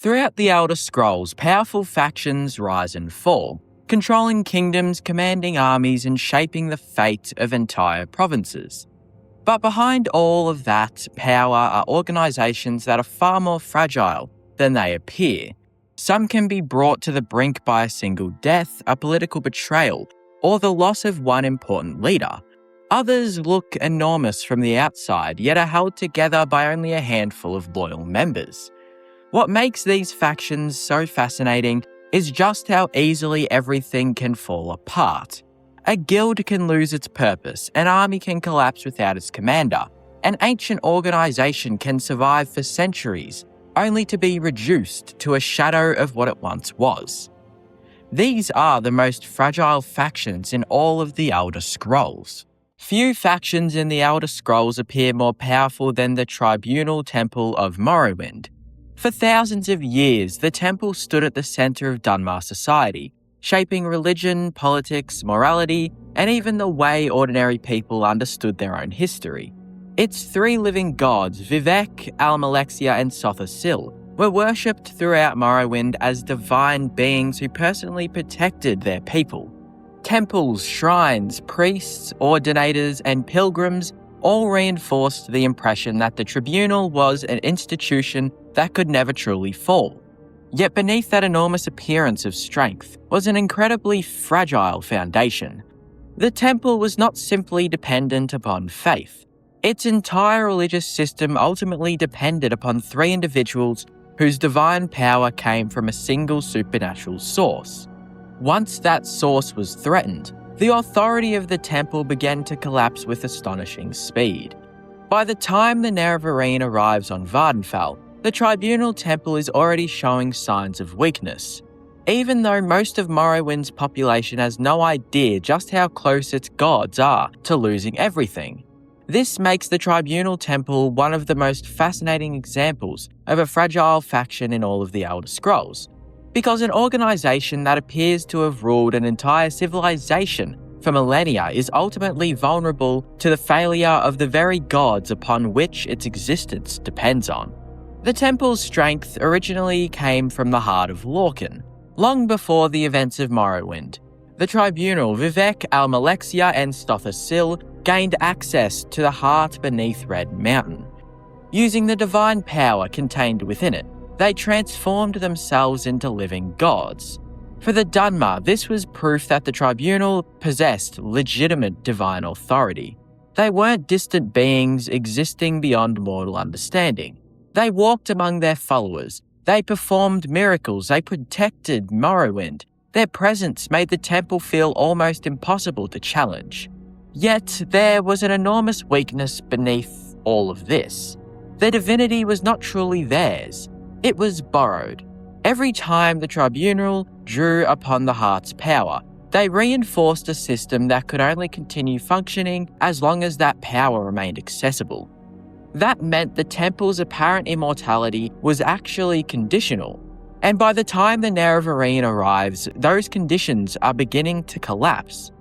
Throughout the Elder Scrolls, powerful factions rise and fall, controlling kingdoms, commanding armies, and shaping the fate of entire provinces. But behind all of that power are organisations that are far more fragile than they appear. Some can be brought to the brink by a single death, a political betrayal, or the loss of one important leader. Others look enormous from the outside, yet are held together by only a handful of loyal members. What makes these factions so fascinating is just how easily everything can fall apart. A guild can lose its purpose, an army can collapse without its commander, an ancient organisation can survive for centuries, only to be reduced to a shadow of what it once was. These are the most fragile factions in all of the Elder Scrolls. Few factions in the Elder Scrolls appear more powerful than the Tribunal Temple of Morrowind. For thousands of years, the temple stood at the centre of Dunmar society, shaping religion, politics, morality, and even the way ordinary people understood their own history. Its three living gods, Vivec, Almalexia, and Sothosil, were worshipped throughout Morrowind as divine beings who personally protected their people. Temples, shrines, priests, ordinators, and pilgrims all reinforced the impression that the tribunal was an institution that could never truly fall. Yet beneath that enormous appearance of strength was an incredibly fragile foundation. The temple was not simply dependent upon faith. Its entire religious system ultimately depended upon three individuals whose divine power came from a single supernatural source. Once that source was threatened, the authority of the temple began to collapse with astonishing speed. By the time the Nerevarine arrives on Vardenfell, the Tribunal Temple is already showing signs of weakness. Even though most of Morrowind's population has no idea just how close its gods are to losing everything. This makes the Tribunal Temple one of the most fascinating examples of a fragile faction in all of the Elder Scrolls, because an organisation that appears to have ruled an entire civilization for millennia is ultimately vulnerable to the failure of the very gods upon which its existence depends on. The temple's strength originally came from the heart of Lorkhan, long before the events of Morrowind. The Tribunal, Vivec, Almalexia, and Stothosil gained access to the heart beneath Red Mountain. Using the divine power contained within it, they transformed themselves into living gods. For the Dunmar, this was proof that the Tribunal possessed legitimate divine authority. They weren't distant beings existing beyond mortal understanding. They walked among their followers. They performed miracles. They protected Morrowind. Their presence made the temple feel almost impossible to challenge. Yet there was an enormous weakness beneath all of this. Their divinity was not truly theirs. It was borrowed. Every time the Tribunal drew upon the heart's power, they reinforced a system that could only continue functioning as long as that power remained accessible. That meant the temple's apparent immortality was actually conditional, and by the time the Nerevarine arrives, those conditions are beginning to collapse.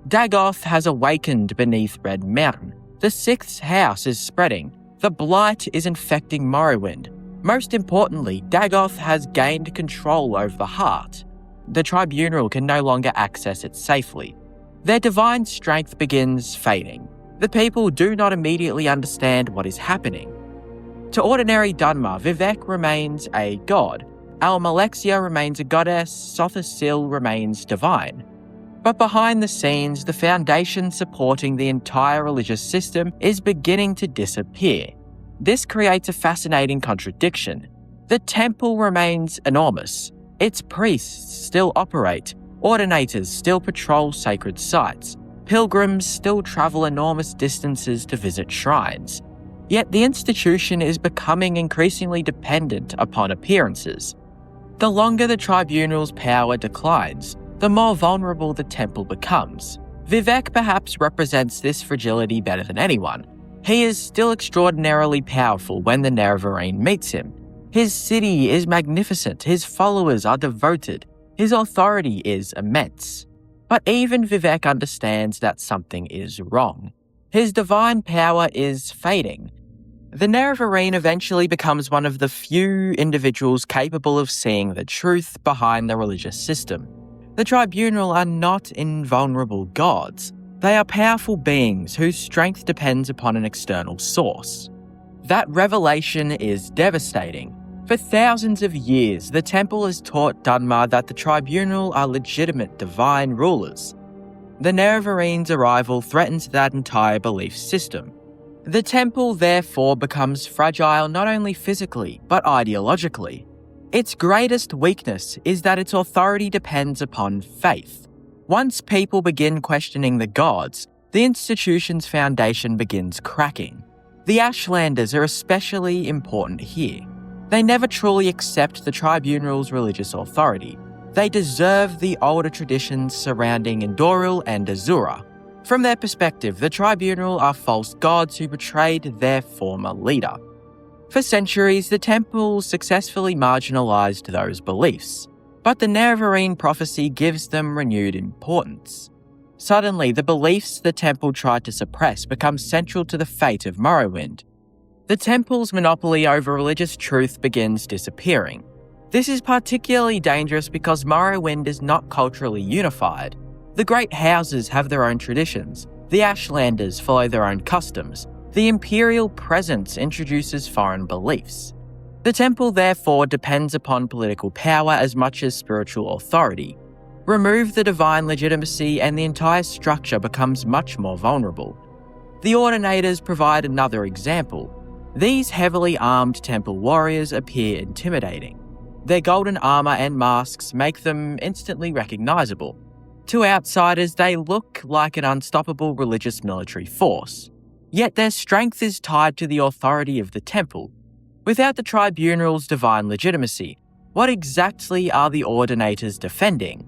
Dagoth has awakened beneath Red Mountain. The Sixth House is spreading. The Blight is infecting Morrowind. Most importantly, Dagoth has gained control over the heart. The Tribunal can no longer access it safely. Their divine strength begins fading. The people do not immediately understand what is happening. To ordinary Dunmar, Vivec remains a god. Almalexia remains a goddess. Sothosil remains divine. But behind the scenes, the foundation supporting the entire religious system is beginning to disappear. This creates a fascinating contradiction. The temple remains enormous. Its priests still operate. Ordinators still patrol sacred sites. Pilgrims still travel enormous distances to visit shrines. Yet the institution is becoming increasingly dependent upon appearances. The longer the Tribunal's power declines, the more vulnerable the temple becomes. Vivec perhaps represents this fragility better than anyone. He is still extraordinarily powerful when the Nerevarine meets him. His city is magnificent, his followers are devoted, his authority is immense. But even Vivec understands that something is wrong. His divine power is fading. The Nerevarine eventually becomes one of the few individuals capable of seeing the truth behind the religious system. The Tribunal are not invulnerable gods. They are powerful beings whose strength depends upon an external source. That revelation is devastating. For thousands of years, the Temple has taught Dunmar that the Tribunal are legitimate divine rulers. The Nerevarines' arrival threatens that entire belief system. The Temple therefore becomes fragile not only physically, but ideologically. Its greatest weakness is that its authority depends upon faith. Once people begin questioning the gods, the institution's foundation begins cracking. The Ashlanders are especially important here. They never truly accept the Tribunal's religious authority. They deserve the older traditions surrounding Endoril and Azura. From their perspective, the Tribunal are false gods who betrayed their former leader. For centuries, the Temple successfully marginalised those beliefs, but the Nerevarine prophecy gives them renewed importance. Suddenly, the beliefs the Temple tried to suppress become central to the fate of Morrowind. The Temple's monopoly over religious truth begins disappearing. This is particularly dangerous because Morrowind is not culturally unified. The Great Houses have their own traditions, the Ashlanders follow their own customs, the Imperial presence introduces foreign beliefs. The Temple therefore depends upon political power as much as spiritual authority. Remove the divine legitimacy and the entire structure becomes much more vulnerable. The Ordinators provide another example. These heavily armed Temple warriors appear intimidating. Their golden armour and masks make them instantly recognisable. To outsiders, they look like an unstoppable religious military force. Yet their strength is tied to the authority of the Temple. Without the Tribunal's divine legitimacy, what exactly are the Ordinators defending?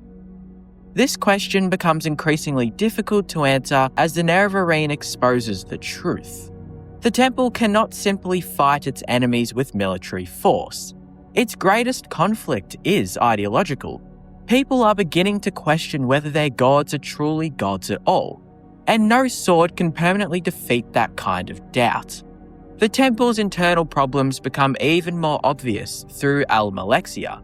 This question becomes increasingly difficult to answer as the Nerevarine exposes the truth. The Temple cannot simply fight its enemies with military force. Its greatest conflict is ideological. People are beginning to question whether their gods are truly gods at all, and no sword can permanently defeat that kind of doubt. The Temple's internal problems become even more obvious through Almalexia.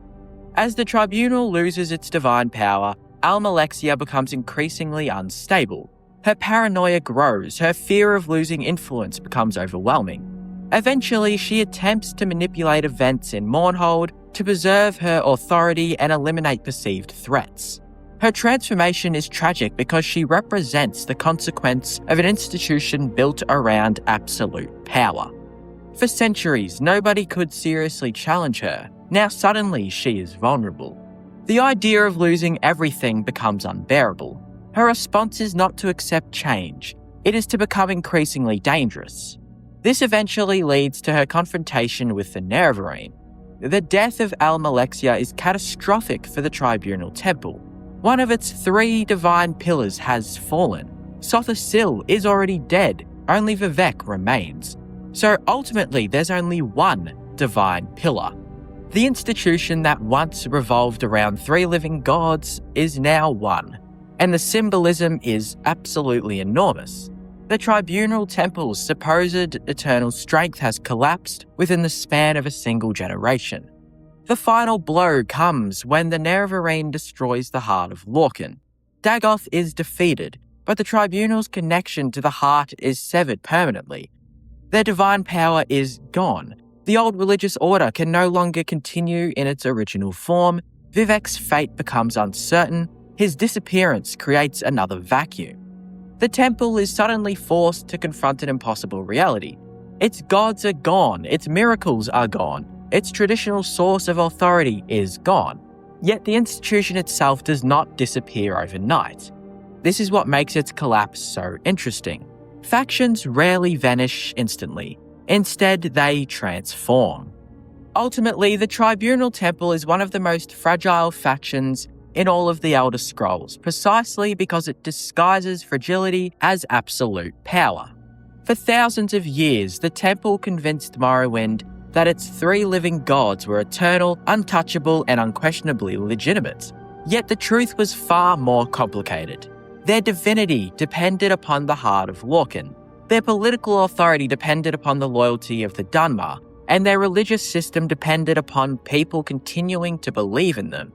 As the Tribunal loses its divine power, Almalexia becomes increasingly unstable. Her paranoia grows, her fear of losing influence becomes overwhelming. Eventually, she attempts to manipulate events in Mournhold to preserve her authority and eliminate perceived threats. Her transformation is tragic because she represents the consequence of an institution built around absolute power. For centuries, nobody could seriously challenge her. Now suddenly, she is vulnerable. The idea of losing everything becomes unbearable. Her response is not to accept change, it is to become increasingly dangerous. This eventually leads to her confrontation with the Nerevarine. The death of Almalexia is catastrophic for the Tribunal Temple. One of its 3 divine pillars has fallen. Sothosil is already dead, only Vivek remains. So ultimately, there's only one divine pillar. The institution that once revolved around 3 living gods is now one, and the symbolism is absolutely enormous. The Tribunal Temple's supposed eternal strength has collapsed within the span of a single generation. The final blow comes when the Nerevarine destroys the heart of Lorcan. Dagoth is defeated, but the Tribunal's connection to the heart is severed permanently. Their divine power is gone. The old religious order can no longer continue in its original form. Vivek's fate becomes uncertain. His disappearance creates another vacuum. The Temple is suddenly forced to confront an impossible reality. Its gods are gone, its miracles are gone, its traditional source of authority is gone. Yet the institution itself does not disappear overnight. This is what makes its collapse so interesting. Factions rarely vanish instantly. Instead, they transform. Ultimately, the Tribunal Temple is one of the most fragile factions in all of the Elder Scrolls, precisely because it disguises fragility as absolute power. For thousands of years, the Temple convinced Morrowind that its 3 living gods were eternal, untouchable, and unquestionably legitimate. Yet the truth was far more complicated. Their divinity depended upon the heart of Lorcan. Their political authority depended upon the loyalty of the Dunmer, and their religious system depended upon people continuing to believe in them.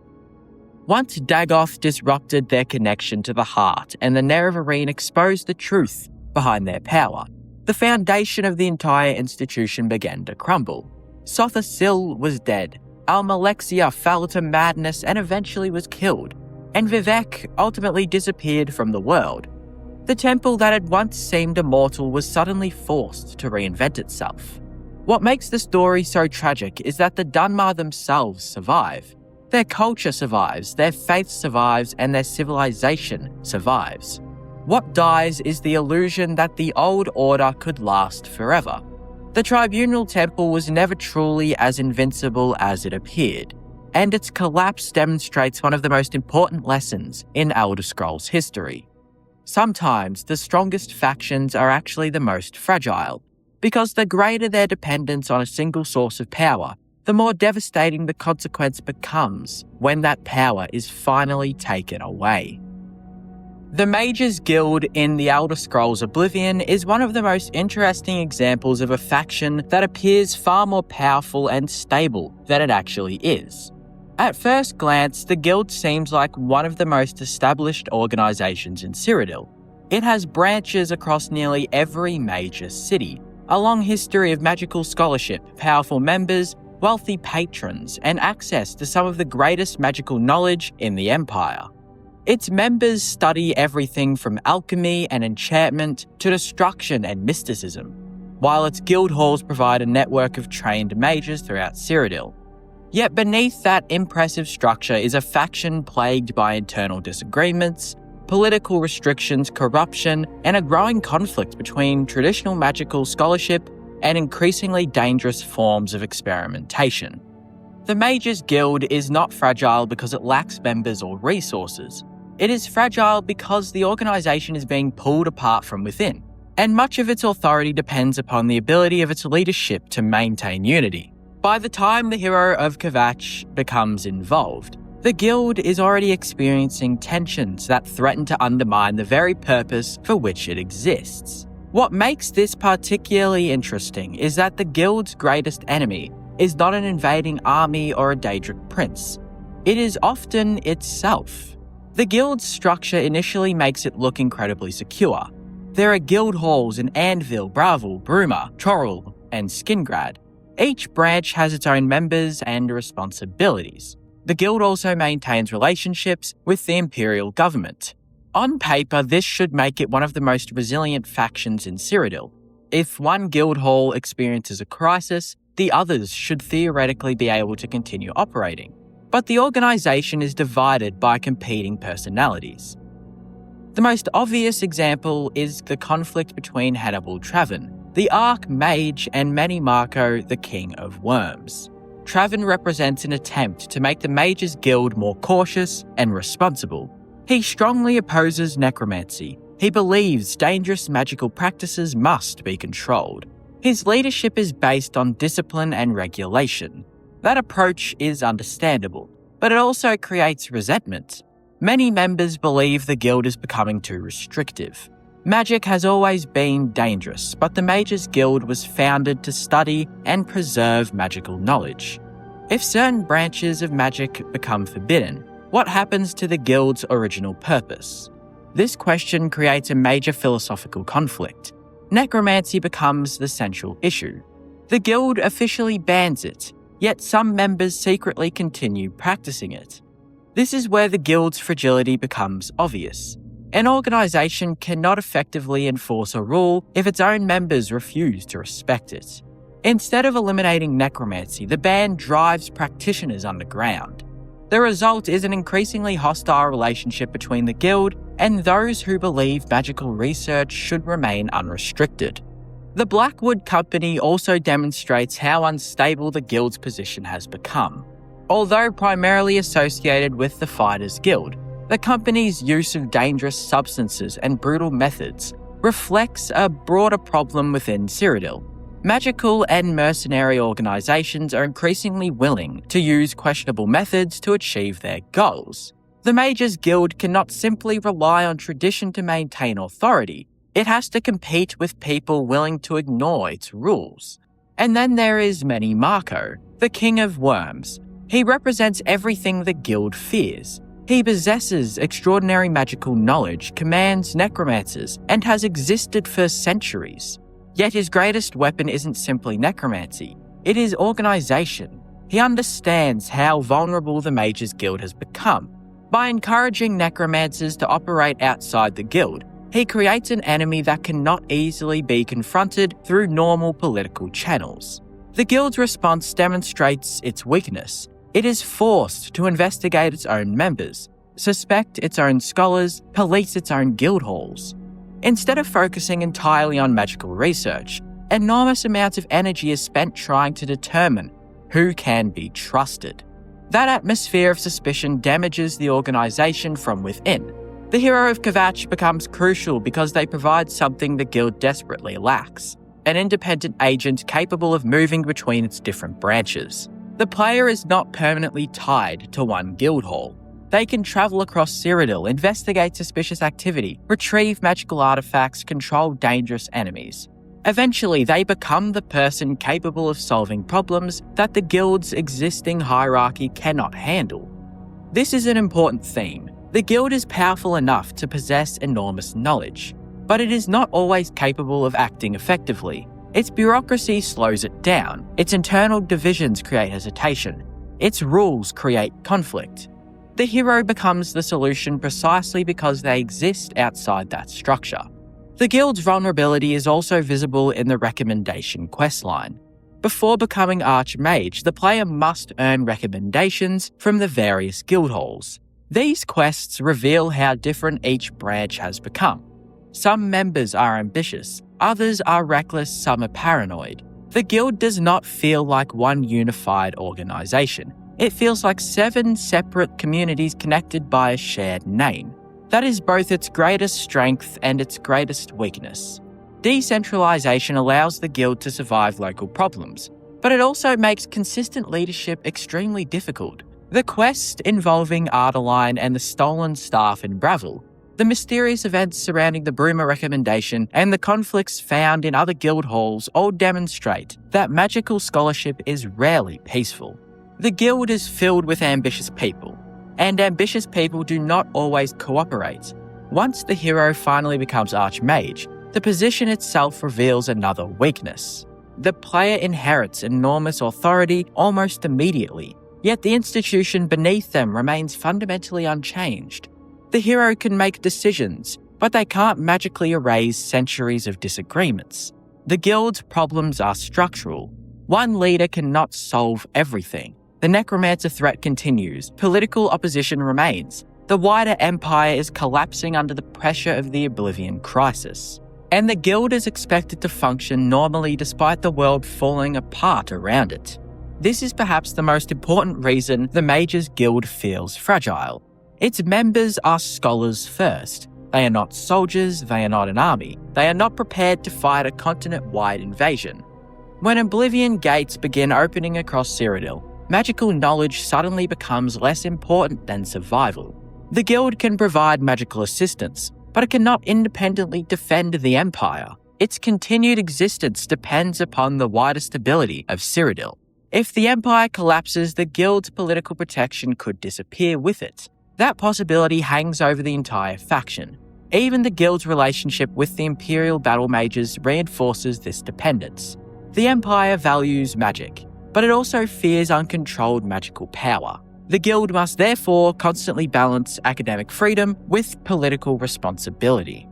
Once Dagoth disrupted their connection to the heart and the Nerevarine exposed the truth behind their power, the foundation of the entire institution began to crumble. Sotha Sil was dead, Almalexia fell to madness and eventually was killed, and Vivek ultimately disappeared from the world. The temple that had once seemed immortal was suddenly forced to reinvent itself. What makes the story so tragic is that the Dunmar themselves survive. Their culture survives, their faith survives, and their civilization survives. What dies is the illusion that the old order could last forever. The Tribunal Temple was never truly as invincible as it appeared, and its collapse demonstrates one of the most important lessons in Elder Scrolls history. Sometimes the strongest factions are actually the most fragile, because the greater their dependence on a single source of power, the more devastating the consequence becomes when that power is finally taken away. The Mages Guild in the Elder Scrolls Oblivion is one of the most interesting examples of a faction that appears far more powerful and stable than it actually is. At first glance, the Guild seems like one of the most established organisations in Cyrodiil. It has branches across nearly every major city, a long history of magical scholarship, powerful members, wealthy patrons, and access to some of the greatest magical knowledge in the Empire. Its members study everything from alchemy and enchantment to destruction and mysticism, while its guild halls provide a network of trained mages throughout Cyrodiil. Yet beneath that impressive structure is a faction plagued by internal disagreements, political restrictions, corruption, and a growing conflict between traditional magical scholarship and increasingly dangerous forms of experimentation. The Mages Guild is not fragile because it lacks members or resources. It is fragile because the organisation is being pulled apart from within, and much of its authority depends upon the ability of its leadership to maintain unity. By the time the hero of Kvatch becomes involved, the guild is already experiencing tensions that threaten to undermine the very purpose for which it exists. What makes this particularly interesting is that the guild's greatest enemy is not an invading army or a Daedric prince. It is often itself. The guild's structure initially makes it look incredibly secure. There are guild halls in Anvil, Bravil, Bruma, Chorrol, and Skingrad. Each branch has its own members and responsibilities. The guild also maintains relationships with the Imperial government. On paper, this should make it one of the most resilient factions in Cyrodiil. If one guild hall experiences a crisis, the others should theoretically be able to continue operating. But the organisation is divided by competing personalities. The most obvious example is the conflict between Hannibal Traven, the Archmage, and Manny Marco, the King of Worms. Traven represents an attempt to make the Mages Guild more cautious and responsible. He strongly opposes necromancy. He believes dangerous magical practices must be controlled. His leadership is based on discipline and regulation. That approach is understandable, but it also creates resentment. Many members believe the guild is becoming too restrictive. Magic has always been dangerous, but the Mages Guild was founded to study and preserve magical knowledge. If certain branches of magic become forbidden, what happens to the guild's original purpose? This question creates a major philosophical conflict. Necromancy becomes the central issue. The guild officially bans it, yet some members secretly continue practicing it. This is where the guild's fragility becomes obvious. An organisation cannot effectively enforce a rule if its own members refuse to respect it. Instead of eliminating necromancy, the ban drives practitioners underground. The result is an increasingly hostile relationship between the guild and those who believe magical research should remain unrestricted. The Blackwood Company also demonstrates how unstable the guild's position has become. Although primarily associated with the Fighters Guild, the company's use of dangerous substances and brutal methods reflects a broader problem within Cyrodiil. Magical and mercenary organisations are increasingly willing to use questionable methods to achieve their goals. The Mages Guild cannot simply rely on tradition to maintain authority. It has to compete with people willing to ignore its rules. And then there is Many Marco, the king of worms. He represents everything the guild fears. He possesses extraordinary magical knowledge, commands necromancers, and has existed for centuries. Yet his greatest weapon isn't simply necromancy, it is organization. He understands how vulnerable the Mages Guild has become. By encouraging necromancers to operate outside the guild, he creates an enemy that cannot easily be confronted through normal political channels. The guild's response demonstrates its weakness. It is forced to investigate its own members, suspect its own scholars, police its own guild halls. Instead of focusing entirely on magical research, enormous amounts of energy is spent trying to determine who can be trusted. That atmosphere of suspicion damages the organisation from within. The hero of Kvatch becomes crucial because they provide something the guild desperately lacks: an independent agent capable of moving between its different branches. The player is not permanently tied to one guild hall. They can travel across Cyrodiil, investigate suspicious activity, retrieve magical artifacts, control dangerous enemies. Eventually, they become the person capable of solving problems that the guild's existing hierarchy cannot handle. This is an important theme. The guild is powerful enough to possess enormous knowledge, but it is not always capable of acting effectively. Its bureaucracy slows it down, its internal divisions create hesitation, its rules create conflict. The hero becomes the solution precisely because they exist outside that structure. The guild's vulnerability is also visible in the recommendation questline. Before becoming Archmage, the player must earn recommendations from the various guild halls. These quests reveal how different each branch has become. Some members are ambitious, others are reckless, some are paranoid. The guild does not feel like one unified organisation. It feels like 7 separate communities connected by a shared name. That is both its greatest strength and its greatest weakness. Decentralisation allows the guild to survive local problems, but it also makes consistent leadership extremely difficult. The quest involving Ardaline and the stolen staff in Bravil, the mysterious events surrounding the Bruma recommendation, and the conflicts found in other guild halls all demonstrate that magical scholarship is rarely peaceful. The guild is filled with ambitious people, and ambitious people do not always cooperate. Once the hero finally becomes Archmage, the position itself reveals another weakness. The player inherits enormous authority almost immediately, yet the institution beneath them remains fundamentally unchanged. The hero can make decisions, but they can't magically erase centuries of disagreements. The guild's problems are structural. One leader cannot solve everything. The necromancer threat continues, political opposition remains. The wider empire is collapsing under the pressure of the Oblivion crisis. And the guild is expected to function normally despite the world falling apart around it. This is perhaps the most important reason the Mages Guild feels fragile. Its members are scholars first. They are not soldiers, they are not an army. They are not prepared to fight a continent-wide invasion. When Oblivion gates begin opening across Cyrodiil, magical knowledge suddenly becomes less important than survival. The guild can provide magical assistance, but it cannot independently defend the Empire. Its continued existence depends upon the wider stability of Cyrodiil. If the Empire collapses, the guild's political protection could disappear with it. That possibility hangs over the entire faction. Even the guild's relationship with the Imperial Battle Mages reinforces this dependence. The Empire values magic, but it also fears uncontrolled magical power. The guild must therefore constantly balance academic freedom with political responsibility.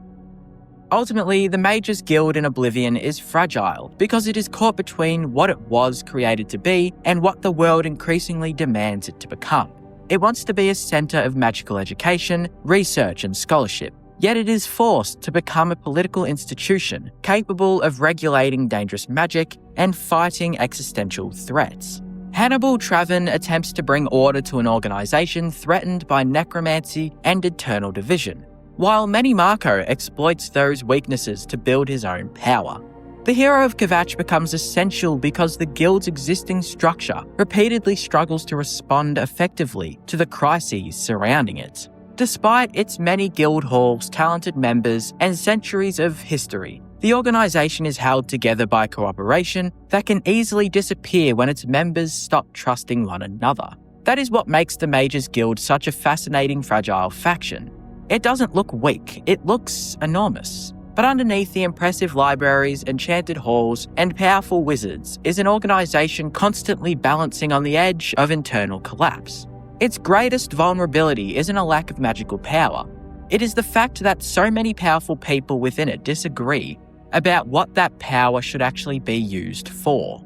Ultimately, the Mages Guild in Oblivion is fragile because it is caught between what it was created to be and what the world increasingly demands it to become. It wants to be a centre of magical education, research and scholarship, yet it is forced to become a political institution capable of regulating dangerous magic and fighting existential threats. Hannibal Traven attempts to bring order to an organisation threatened by necromancy and eternal division, while Many Marco exploits those weaknesses to build his own power. The hero of Kvatch becomes essential because the guild's existing structure repeatedly struggles to respond effectively to the crises surrounding it. Despite its many guild halls, talented members, and centuries of history, the organisation is held together by cooperation that can easily disappear when its members stop trusting one another. That is what makes the Mages Guild such a fascinating, fragile faction. It doesn't look weak, it looks enormous. But underneath the impressive libraries, enchanted halls, and powerful wizards is an organisation constantly balancing on the edge of internal collapse. Its greatest vulnerability isn't a lack of magical power. It is the fact that so many powerful people within it disagree about what that power should actually be used for.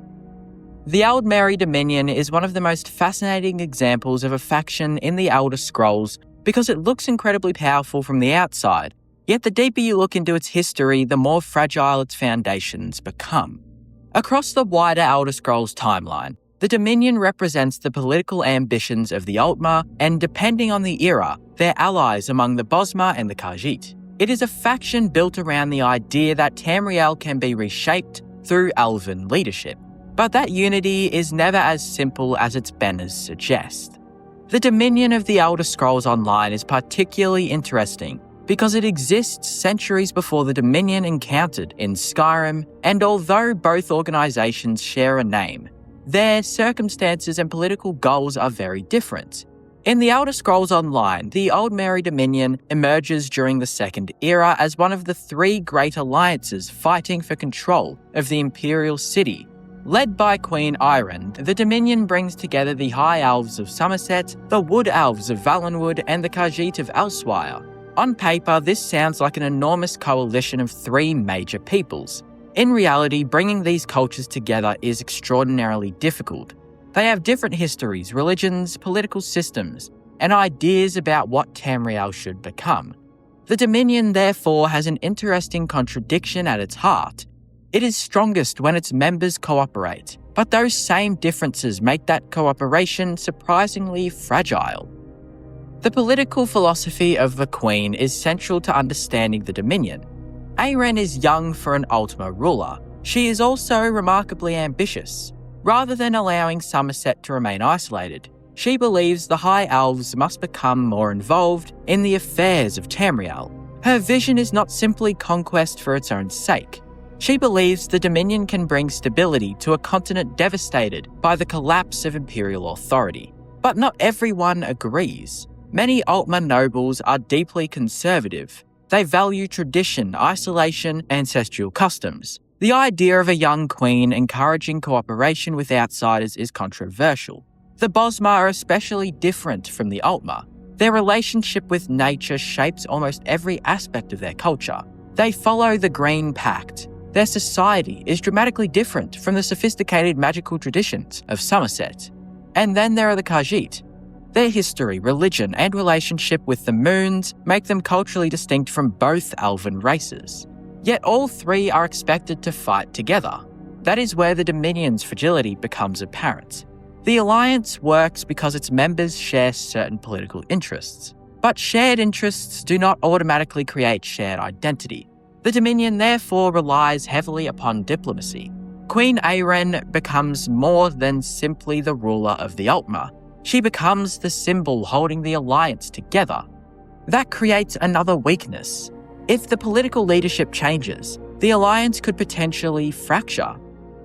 The Aldmeri Dominion is one of the most fascinating examples of a faction in the Elder Scrolls because it looks incredibly powerful from the outside, yet the deeper you look into its history, the more fragile its foundations become. Across the wider Elder Scrolls timeline, the Dominion represents the political ambitions of the Altmer and, depending on the era, their allies among the Bosmer and the Khajiit. It is a faction built around the idea that Tamriel can be reshaped through elven leadership. But that unity is never as simple as its banners suggest. The Dominion of the Elder Scrolls Online is particularly interesting because it exists centuries before the Dominion encountered in Skyrim, and although both organisations share a name, their circumstances and political goals are very different. In the Elder Scrolls Online, the Aldmeri Dominion emerges during the Second Era as one of the three great alliances fighting for control of the Imperial City. Led by Queen Iron, the Dominion brings together the High Elves of Somerset, the Wood Elves of Valenwood, and the Khajiit of Elswire. On paper, this sounds like an enormous coalition of three major peoples. In reality, bringing these cultures together is extraordinarily difficult. They have different histories, religions, political systems, and ideas about what Tamriel should become. The Dominion, therefore, has an interesting contradiction at its heart. It is strongest when its members cooperate, but those same differences make that cooperation surprisingly fragile. The political philosophy of the Queen is central to understanding the Dominion. Aeren is young for an Altmer ruler. She is also remarkably ambitious. Rather than allowing Somerset to remain isolated, she believes the High Elves must become more involved in the affairs of Tamriel. Her vision is not simply conquest for its own sake. She believes the Dominion can bring stability to a continent devastated by the collapse of imperial authority. But not everyone agrees. Many Altmer nobles are deeply conservative. They value tradition, isolation, ancestral customs. The idea of a young queen encouraging cooperation with outsiders is controversial. The Bosmer are especially different from the Altmer. Their relationship with nature shapes almost every aspect of their culture. They follow the Green Pact. Their society is dramatically different from the sophisticated magical traditions of Somerset. And then there are the Khajiit. Their history, religion, and relationship with the moons make them culturally distinct from both elven races. Yet all three are expected to fight together. That is where the Dominion's fragility becomes apparent. The alliance works because its members share certain political interests. But shared interests do not automatically create shared identity. The Dominion therefore relies heavily upon diplomacy. Queen Aeren becomes more than simply the ruler of the Altmer. She becomes the symbol holding the alliance together. That creates another weakness. If the political leadership changes, the alliance could potentially fracture.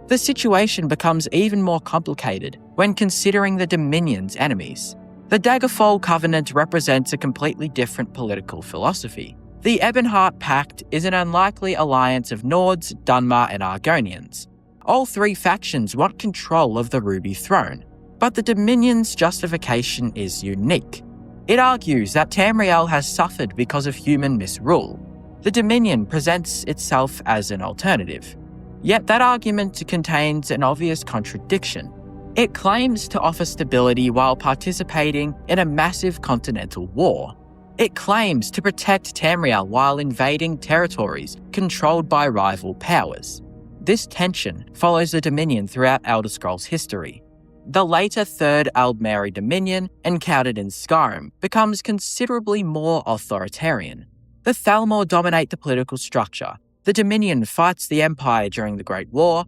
The situation becomes even more complicated when considering the Dominion's enemies. The Daggerfall Covenant represents a completely different political philosophy. The Ebonheart Pact is an unlikely alliance of Nords, Dunmer, and Argonians. All three factions want control of the Ruby Throne, but the Dominion's justification is unique. It argues that Tamriel has suffered because of human misrule. The Dominion presents itself as an alternative. Yet that argument contains an obvious contradiction. It claims to offer stability while participating in a massive continental war. It claims to protect Tamriel while invading territories controlled by rival powers. This tension follows the Dominion throughout Elder Scrolls history. The later Third Aldmeri Dominion, encountered in Skyrim, becomes considerably more authoritarian. The Thalmor dominate the political structure. The Dominion fights the Empire during the Great War,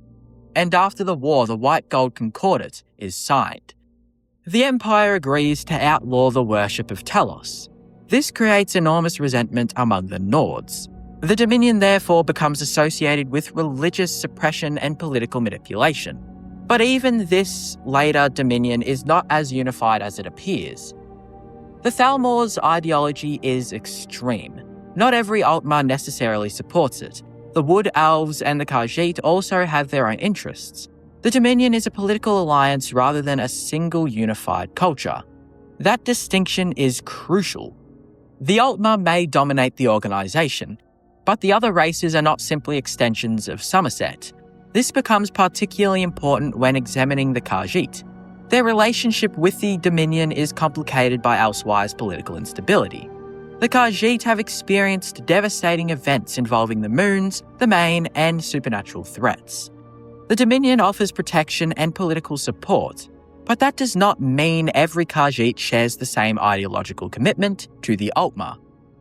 and after the war, the White Gold Concordat is signed. The Empire agrees to outlaw the worship of Talos. This creates enormous resentment among the Nords. The Dominion therefore becomes associated with religious suppression and political manipulation. But even this later Dominion is not as unified as it appears. The Thalmor's ideology is extreme. Not every Altmar necessarily supports it. The Wood Elves and the Khajiit also have their own interests. The Dominion is a political alliance rather than a single unified culture. That distinction is crucial. The Altmar may dominate the organisation, but the other races are not simply extensions of Somerset. This becomes particularly important when examining the Khajiit. Their relationship with the Dominion is complicated by Elsewire's political instability. The Khajiit have experienced devastating events involving the Moons, the Main, and supernatural threats. The Dominion offers protection and political support, but that does not mean every Khajiit shares the same ideological commitment to the Altmar.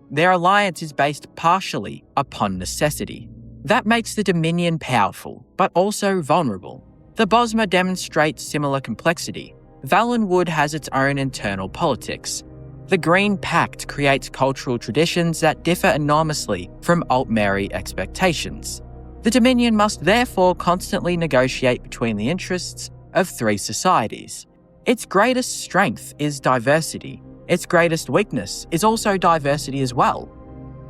Their alliance is based partially upon necessity. That makes the Dominion powerful, but also vulnerable. The Bosma demonstrates similar complexity. Valenwood has its own internal politics. The Green Pact creates cultural traditions that differ enormously from Altmeri expectations. The Dominion must therefore constantly negotiate between the interests of three societies. Its greatest strength is diversity. Its greatest weakness is also diversity as well.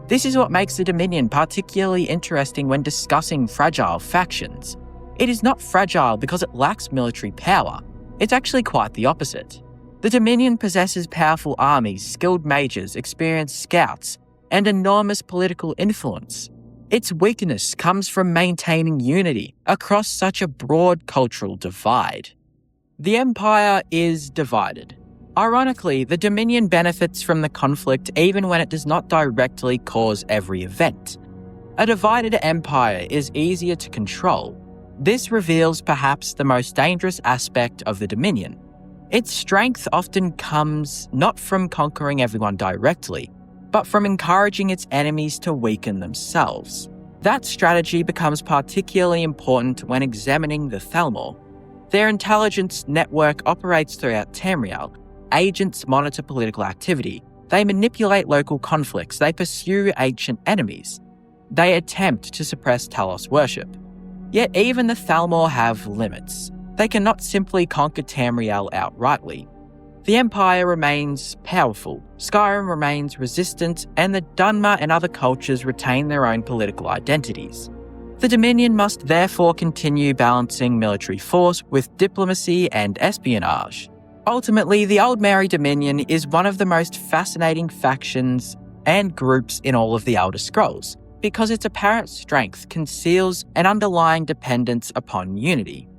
This is what makes the Dominion particularly interesting when discussing fragile factions. It is not fragile because it lacks military power. It's actually quite the opposite. The Dominion possesses powerful armies, skilled mages, experienced scouts, and enormous political influence. Its weakness comes from maintaining unity across such a broad cultural divide. The Empire is divided. Ironically, the Dominion benefits from the conflict even when it does not directly cause every event. A divided empire is easier to control. This reveals perhaps the most dangerous aspect of the Dominion. Its strength often comes not from conquering everyone directly, but from encouraging its enemies to weaken themselves. That strategy becomes particularly important when examining the Thalmor. Their intelligence network operates throughout Tamriel. Agents monitor political activity. They manipulate local conflicts. They pursue ancient enemies. They attempt to suppress Talos worship. Yet even the Thalmor have limits. They cannot simply conquer Tamriel outrightly. The Empire remains powerful, Skyrim remains resistant, and the Dunmer and other cultures retain their own political identities. The Dominion must therefore continue balancing military force with diplomacy and espionage. Ultimately, the Old Mary Dominion is one of the most fascinating factions and groups in all of the Elder Scrolls, because its apparent strength conceals an underlying dependence upon unity.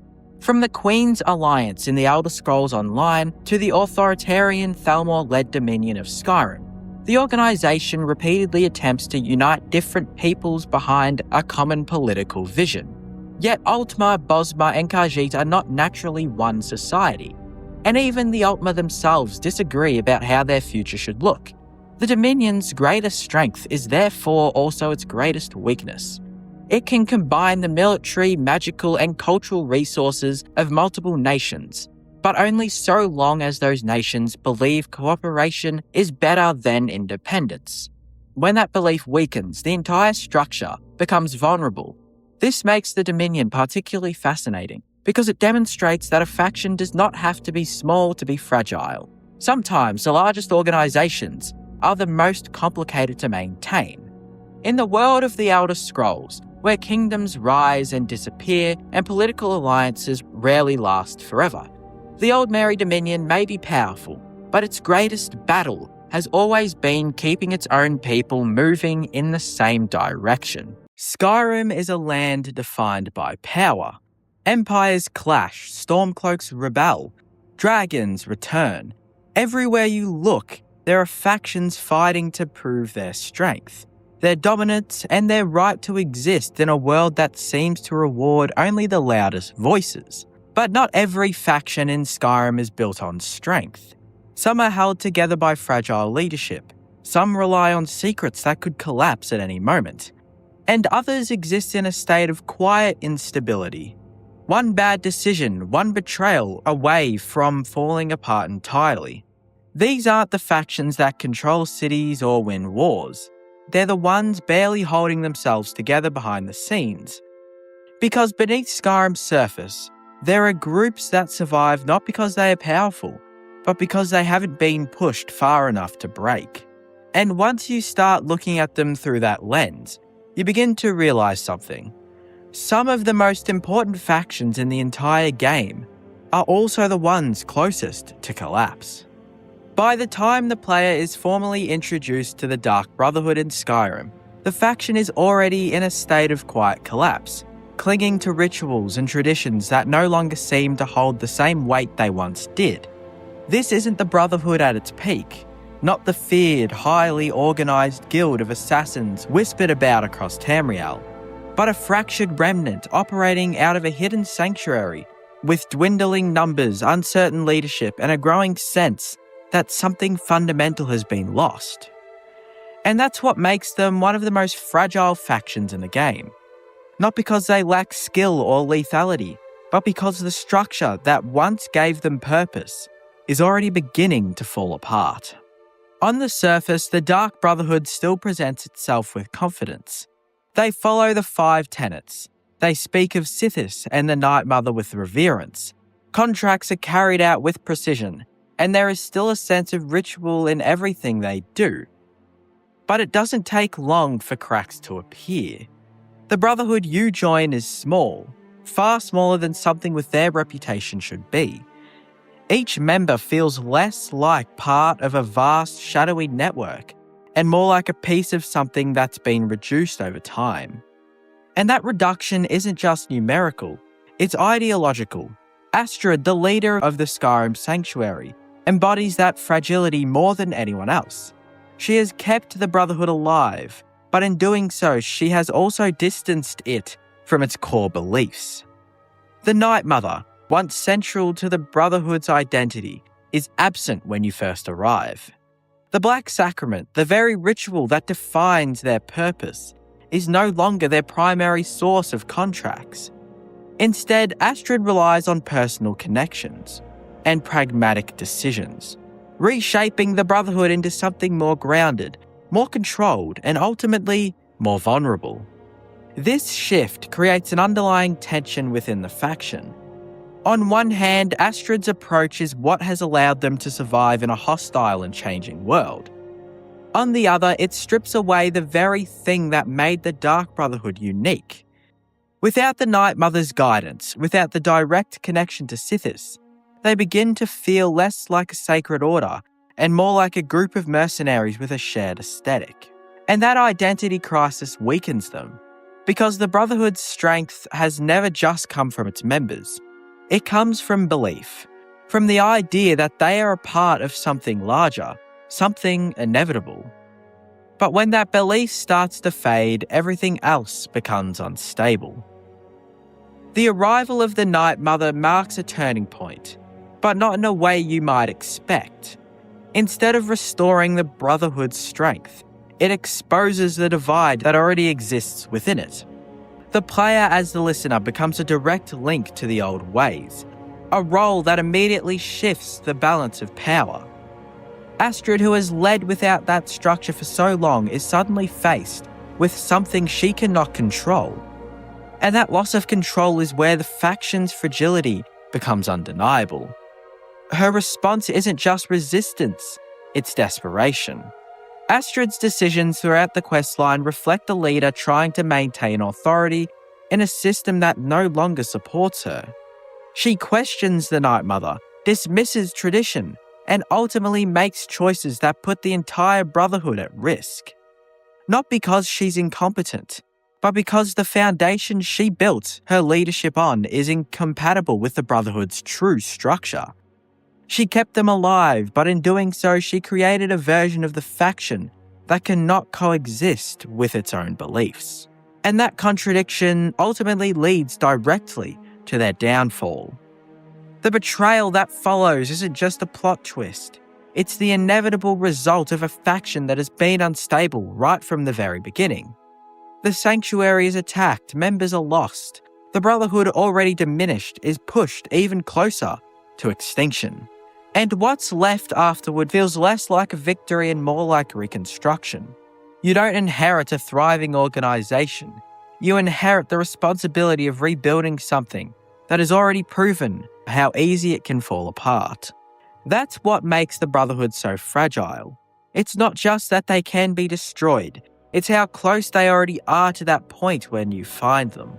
From the Queen's Alliance in the Elder Scrolls Online to the authoritarian Thalmor-led Dominion of Skyrim, the organisation repeatedly attempts to unite different peoples behind a common political vision. Yet Altmar, Bosma and Khajiit are not naturally one society, and even the Altmar themselves disagree about how their future should look. The Dominion's greatest strength is therefore also its greatest weakness. It can combine the military, magical, and cultural resources of multiple nations, but only so long as those nations believe cooperation is better than independence. When that belief weakens, the entire structure becomes vulnerable. This makes the Dominion particularly fascinating, because it demonstrates that a faction does not have to be small to be fragile. Sometimes the largest organizations are the most complicated to maintain. In the world of the Elder Scrolls, where kingdoms rise and disappear and political alliances rarely last forever, the Old Mary Dominion may be powerful, but its greatest battle has always been keeping its own people moving in the same direction. Skyrim is a land defined by power. Empires clash, Stormcloaks rebel, dragons return. Everywhere you look, there are factions fighting to prove their strength, their dominance, and their right to exist in a world that seems to reward only the loudest voices. But not every faction in Skyrim is built on strength. Some are held together by fragile leadership. Some rely on secrets that could collapse at any moment. And others exist in a state of quiet instability. One bad decision, one betrayal away from falling apart entirely. These aren't the factions that control cities or win wars. They're the ones barely holding themselves together behind the scenes. Because beneath Skyrim's surface, there are groups that survive not because they are powerful, but because they haven't been pushed far enough to break. And once you start looking at them through that lens, you begin to realize something. Some of the most important factions in the entire game are also the ones closest to collapse. By the time the player is formally introduced to the Dark Brotherhood in Skyrim, the faction is already in a state of quiet collapse, clinging to rituals and traditions that no longer seem to hold the same weight they once did. This isn't the Brotherhood at its peak, not the feared, highly organised guild of assassins whispered about across Tamriel, but a fractured remnant operating out of a hidden sanctuary with dwindling numbers, uncertain leadership, and a growing sense that something fundamental has been lost. And that's what makes them one of the most fragile factions in the game. Not because they lack skill or lethality, but because the structure that once gave them purpose is already beginning to fall apart. On the surface, the Dark Brotherhood still presents itself with confidence. They follow the 5 tenets. They speak of Sithis and the Night Mother with reverence. Contracts are carried out with precision, and there is still a sense of ritual in everything they do. But it doesn't take long for cracks to appear. The Brotherhood you join is small, far smaller than something with their reputation should be. Each member feels less like part of a vast, shadowy network, and more like a piece of something that's been reduced over time. And that reduction isn't just numerical, it's ideological. Astrid, the leader of the Skyrim Sanctuary, embodies that fragility more than anyone else. She has kept the Brotherhood alive, but in doing so, she has also distanced it from its core beliefs. The Night Mother, once central to the Brotherhood's identity, is absent when you first arrive. The Black Sacrament, the very ritual that defines their purpose, is no longer their primary source of contracts. Instead, Astrid relies on personal connections and pragmatic decisions, reshaping the Brotherhood into something more grounded, more controlled, and ultimately more vulnerable. This shift creates an underlying tension within the faction. On one hand, Astrid's approach is what has allowed them to survive in a hostile and changing world. On the other, it strips away the very thing that made the Dark Brotherhood unique. Without the Night Mother's guidance, without the direct connection to Sithis, they begin to feel less like a sacred order and more like a group of mercenaries with a shared aesthetic. And that identity crisis weakens them, because the Brotherhood's strength has never just come from its members. It comes from belief, from the idea that they are a part of something larger, something inevitable. But when that belief starts to fade, everything else becomes unstable. The arrival of the Night Mother marks a turning point, but not in a way you might expect. Instead of restoring the Brotherhood's strength, it exposes the divide that already exists within it. The player as the listener becomes a direct link to the old ways, a role that immediately shifts the balance of power. Astrid, who has led without that structure for so long, is suddenly faced with something she cannot control. And that loss of control is where the faction's fragility becomes undeniable. Her response isn't just resistance, it's desperation. Astrid's decisions throughout the questline reflect a leader trying to maintain authority in a system that no longer supports her. She questions the Night Mother, dismisses tradition, and ultimately makes choices that put the entire Brotherhood at risk. Not because she's incompetent, but because the foundation she built her leadership on is incompatible with the Brotherhood's true structure. She kept them alive, but in doing so, she created a version of the faction that cannot coexist with its own beliefs. And that contradiction ultimately leads directly to their downfall. The betrayal that follows isn't just a plot twist. It's the inevitable result of a faction that has been unstable right from the very beginning. The Sanctuary is attacked, members are lost. The Brotherhood, already diminished, is pushed even closer to extinction. And what's left afterward feels less like a victory and more like reconstruction. You don't inherit a thriving organisation. You inherit the responsibility of rebuilding something that has already proven how easy it can fall apart. That's what makes the Brotherhood so fragile. It's not just that they can be destroyed, it's how close they already are to that point when you find them.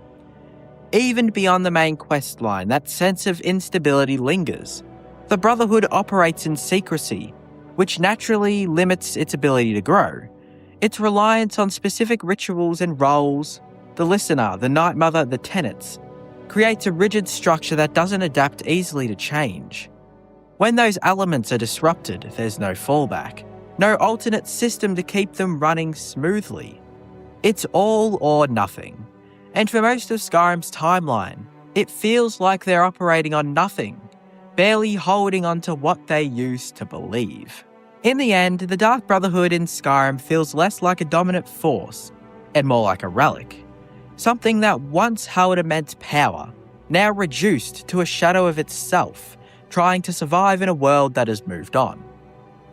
Even beyond the main quest line, that sense of instability lingers. The Brotherhood operates in secrecy, which naturally limits its ability to grow. Its reliance on specific rituals and roles, the listener, the Night Mother, the tenets, creates a rigid structure that doesn't adapt easily to change. When those elements are disrupted, there's no fallback, no alternate system to keep them running smoothly. It's all or nothing. And for most of Skyrim's timeline, it feels like they're operating on nothing, barely holding on to what they used to believe. In the end, the Dark Brotherhood in Skyrim feels less like a dominant force and more like a relic. Something that once held immense power, now reduced to a shadow of itself, trying to survive in a world that has moved on.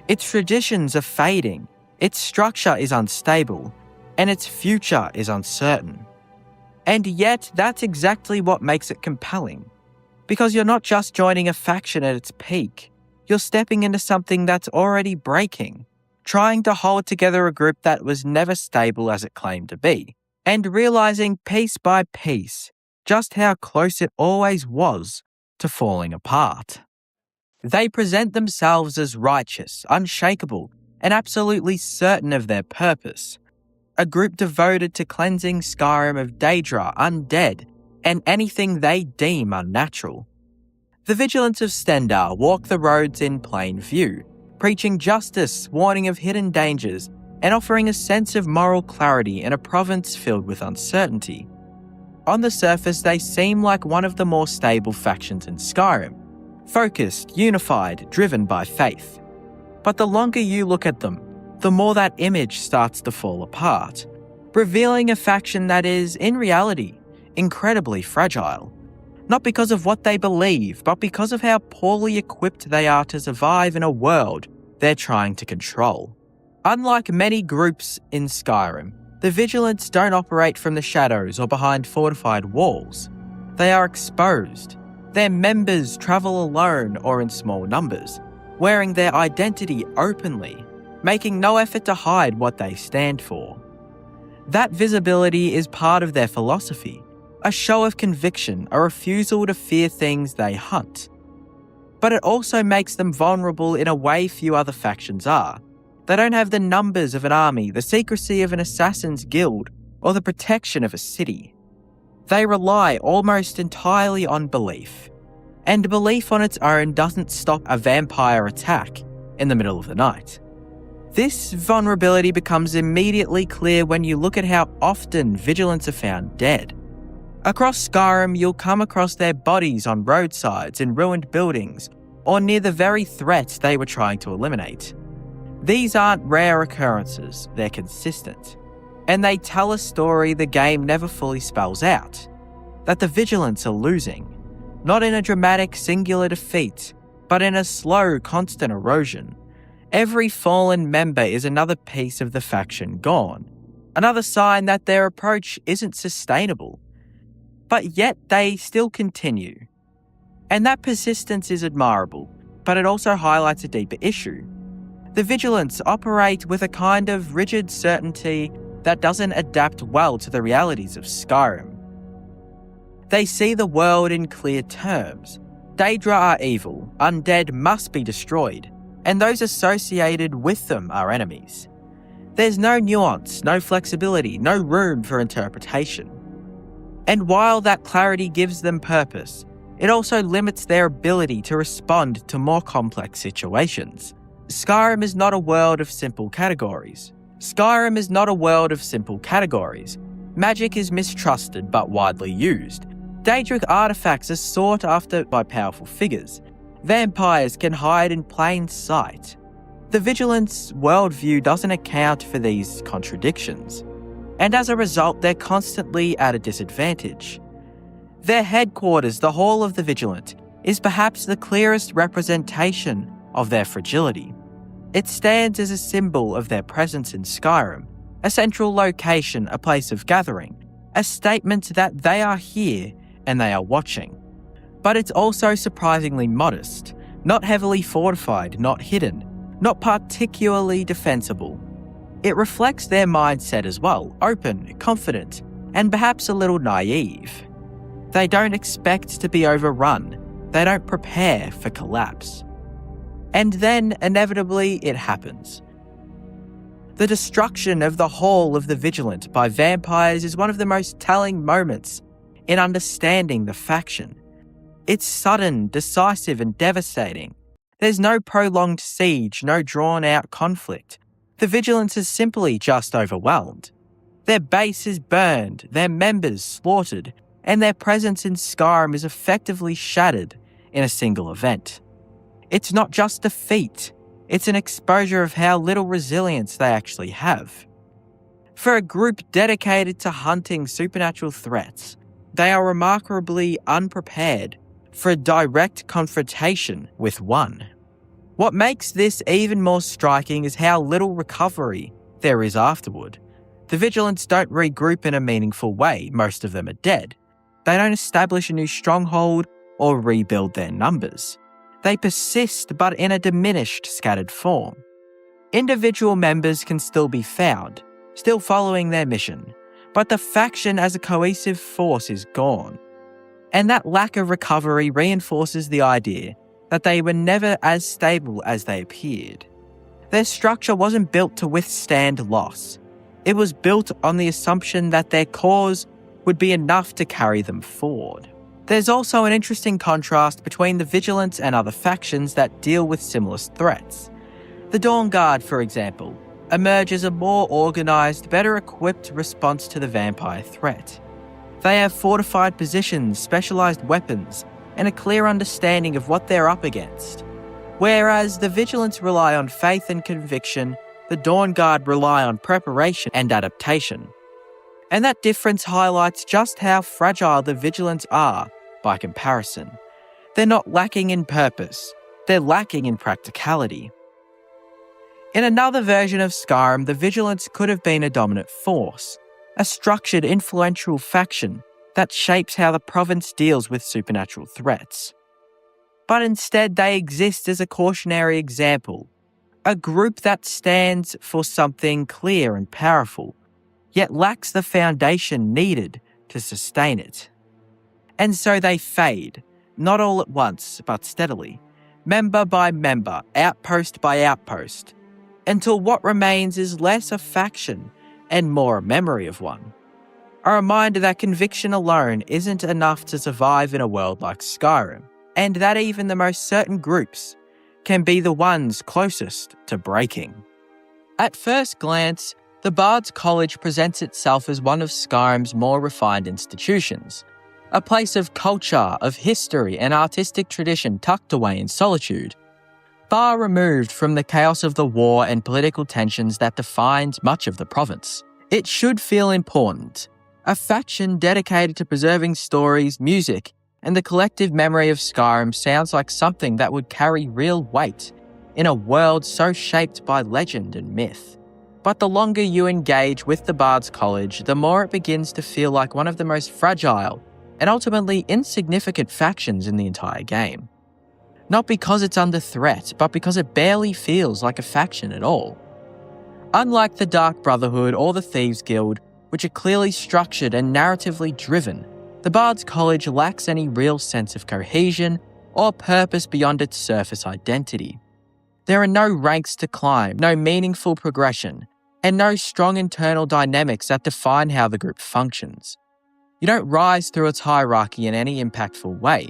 Its traditions are fading, its structure is unstable, and its future is uncertain. And yet, that's exactly what makes it compelling. Because you're not just joining a faction at its peak, you're stepping into something that's already breaking, trying to hold together a group that was never stable as it claimed to be, and realizing piece by piece just how close it always was to falling apart. They present themselves as righteous, unshakable, and absolutely certain of their purpose. A group devoted to cleansing Skyrim of Daedra, undead, and anything they deem unnatural. The Vigilants of Stendarr walk the roads in plain view, preaching justice, warning of hidden dangers, and offering a sense of moral clarity in a province filled with uncertainty. On the surface, they seem like one of the more stable factions in Skyrim, focused, unified, driven by faith. But the longer you look at them, the more that image starts to fall apart, revealing a faction that is, in reality, incredibly fragile. Not because of what they believe, but because of how poorly equipped they are to survive in a world they're trying to control. Unlike many groups in Skyrim, the Vigilants don't operate from the shadows or behind fortified walls. They are exposed. Their members travel alone or in small numbers, wearing their identity openly, making no effort to hide what they stand for. That visibility is part of their philosophy, a show of conviction, a refusal to fear things they hunt. But it also makes them vulnerable in a way few other factions are. They don't have the numbers of an army, the secrecy of an assassin's guild, or the protection of a city. They rely almost entirely on belief. And belief on its own doesn't stop a vampire attack in the middle of the night. This vulnerability becomes immediately clear when you look at how often Vigilants are found dead. Across Skyrim, you'll come across their bodies on roadsides, in ruined buildings, or near the very threats they were trying to eliminate. These aren't rare occurrences, they're consistent. And they tell a story the game never fully spells out. That the Vigilants are losing. Not in a dramatic singular defeat, but in a slow, constant erosion. Every fallen member is another piece of the faction gone. Another sign that their approach isn't sustainable. But yet they still continue. And that persistence is admirable, but it also highlights a deeper issue. The Vigilants operate with a kind of rigid certainty that doesn't adapt well to the realities of Skyrim. They see the world in clear terms. Daedra are evil, undead must be destroyed, and those associated with them are enemies. There's no nuance, no flexibility, no room for interpretation. And while that clarity gives them purpose, it also limits their ability to respond to more complex situations. Skyrim is not a world of simple categories. Magic is mistrusted but widely used. Daedric artifacts are sought after by powerful figures. Vampires can hide in plain sight. The Vigilants' worldview doesn't account for these contradictions, and as a result, they're constantly at a disadvantage. Their headquarters, the Hall of the Vigilant, is perhaps the clearest representation of their fragility. It stands as a symbol of their presence in Skyrim, a central location, a place of gathering, a statement that they are here and they are watching. But it's also surprisingly modest, not heavily fortified, not hidden, not particularly defensible. It reflects their mindset as well, open, confident, and perhaps a little naive. They don't expect to be overrun. They don't prepare for collapse. And then, inevitably, it happens. The destruction of the Hall of the Vigilant by vampires is one of the most telling moments in understanding the faction. It's sudden, decisive, and devastating. There's no prolonged siege, no drawn-out conflict. The Vigilance is simply just overwhelmed. Their base is burned, their members slaughtered, and their presence in Skyrim is effectively shattered in a single event. It's not just defeat, it's an exposure of how little resilience they actually have. For a group dedicated to hunting supernatural threats, they are remarkably unprepared for a direct confrontation with one. What makes this even more striking is how little recovery there is afterward. The Vigilants don't regroup in a meaningful way, most of them are dead. They don't establish a new stronghold or rebuild their numbers. They persist, but in a diminished, scattered form. Individual members can still be found, still following their mission, but the faction as a cohesive force is gone. And that lack of recovery reinforces the idea that they were never as stable as they appeared. Their structure wasn't built to withstand loss. It was built on the assumption that their cause would be enough to carry them forward. There's also an interesting contrast between the Vigilants and other factions that deal with similar threats. The Dawn Guard, for example, emerge as a more organised, better equipped response to the vampire threat. They have fortified positions, specialised weapons, and a clear understanding of what they're up against. Whereas the Vigilants rely on faith and conviction, the Dawn Guard rely on preparation and adaptation. And that difference highlights just how fragile the Vigilants are by comparison. They're not lacking in purpose, they're lacking in practicality. In another version of Skyrim, the Vigilants could have been a dominant force, a structured, influential faction that shapes how the province deals with supernatural threats. But instead, they exist as a cautionary example, a group that stands for something clear and powerful, yet lacks the foundation needed to sustain it. And so they fade, not all at once, but steadily, member by member, outpost by outpost, until what remains is less a faction and more a memory of one. A reminder that conviction alone isn't enough to survive in a world like Skyrim, and that even the most certain groups can be the ones closest to breaking. At first glance, the Bard's College presents itself as one of Skyrim's more refined institutions, a place of culture, of history and artistic tradition tucked away in solitude, far removed from the chaos of the war and political tensions that defined much of the province. It should feel important, a faction dedicated to preserving stories, music, and the collective memory of Skyrim sounds like something that would carry real weight in a world so shaped by legend and myth. But the longer you engage with the Bard's College, the more it begins to feel like one of the most fragile and ultimately insignificant factions in the entire game. Not because it's under threat, but because it barely feels like a faction at all. Unlike the Dark Brotherhood or the Thieves Guild, which are clearly structured and narratively driven, the Bard's College lacks any real sense of cohesion or purpose beyond its surface identity. There are no ranks to climb, no meaningful progression, and no strong internal dynamics that define how the group functions. You don't rise through its hierarchy in any impactful way.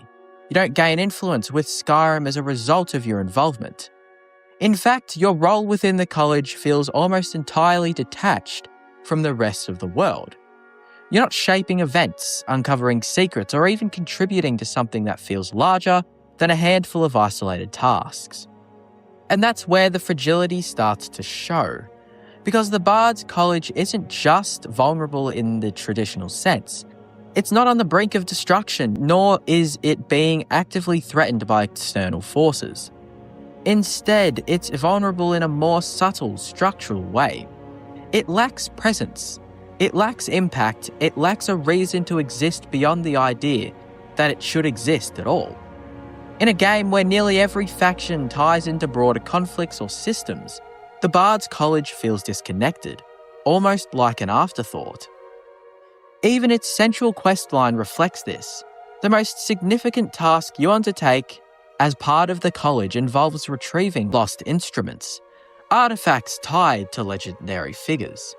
You don't gain influence with Skyrim as a result of your involvement. In fact, your role within the college feels almost entirely detached from the rest of the world. You're not shaping events, uncovering secrets, or even contributing to something that feels larger than a handful of isolated tasks. And that's where the fragility starts to show. Because the Bard's College isn't just vulnerable in the traditional sense, It's not on the brink of destruction, nor is it being actively threatened by external forces. Instead, it's vulnerable in a more subtle, structural way. It lacks presence. It lacks impact. It lacks a reason to exist beyond the idea that it should exist at all. In a game where nearly every faction ties into broader conflicts or systems, the Bard's College feels disconnected, almost like an afterthought. Even its central questline reflects this. The most significant task you undertake as part of the college involves retrieving lost instruments, artifacts tied to legendary figures.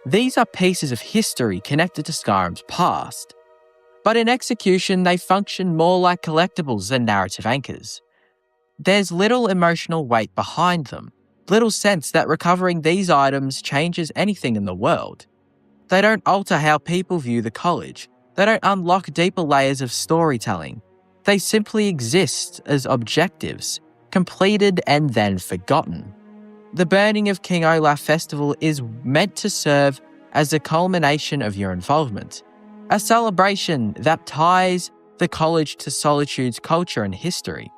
These are pieces of history connected to Skyrim's past, but in execution they function more like collectibles than narrative anchors. There's little emotional weight behind them, little sense that recovering these items changes anything in the world. They don't alter how people view the college. They don't unlock deeper layers of storytelling. They simply exist as objectives, completed and then forgotten. The burning of King Olaf Festival is meant to serve as the culmination of your involvement, a celebration that ties the college to Solitude's culture and history.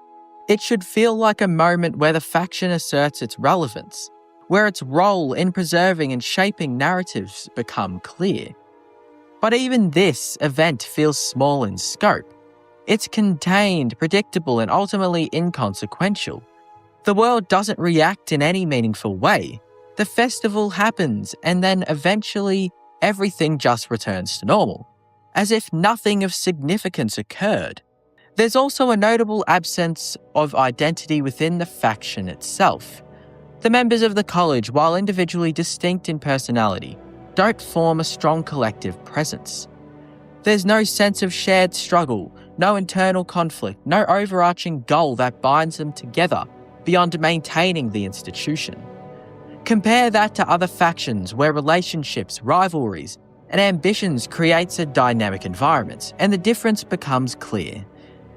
It should feel like a moment where the faction asserts its relevance, where its role in preserving and shaping narratives become clear. But even this event feels small in scope. It's contained, predictable, and ultimately inconsequential. The world doesn't react in any meaningful way. The festival happens, and then eventually everything just returns to normal, as if nothing of significance occurred. There's also a notable absence of identity within the faction itself. The members of the college, while individually distinct in personality, don't form a strong collective presence. There's no sense of shared struggle, no internal conflict, no overarching goal that binds them together beyond maintaining the institution. Compare that to other factions where relationships, rivalries, and ambitions creates a dynamic environment, and the difference becomes clear.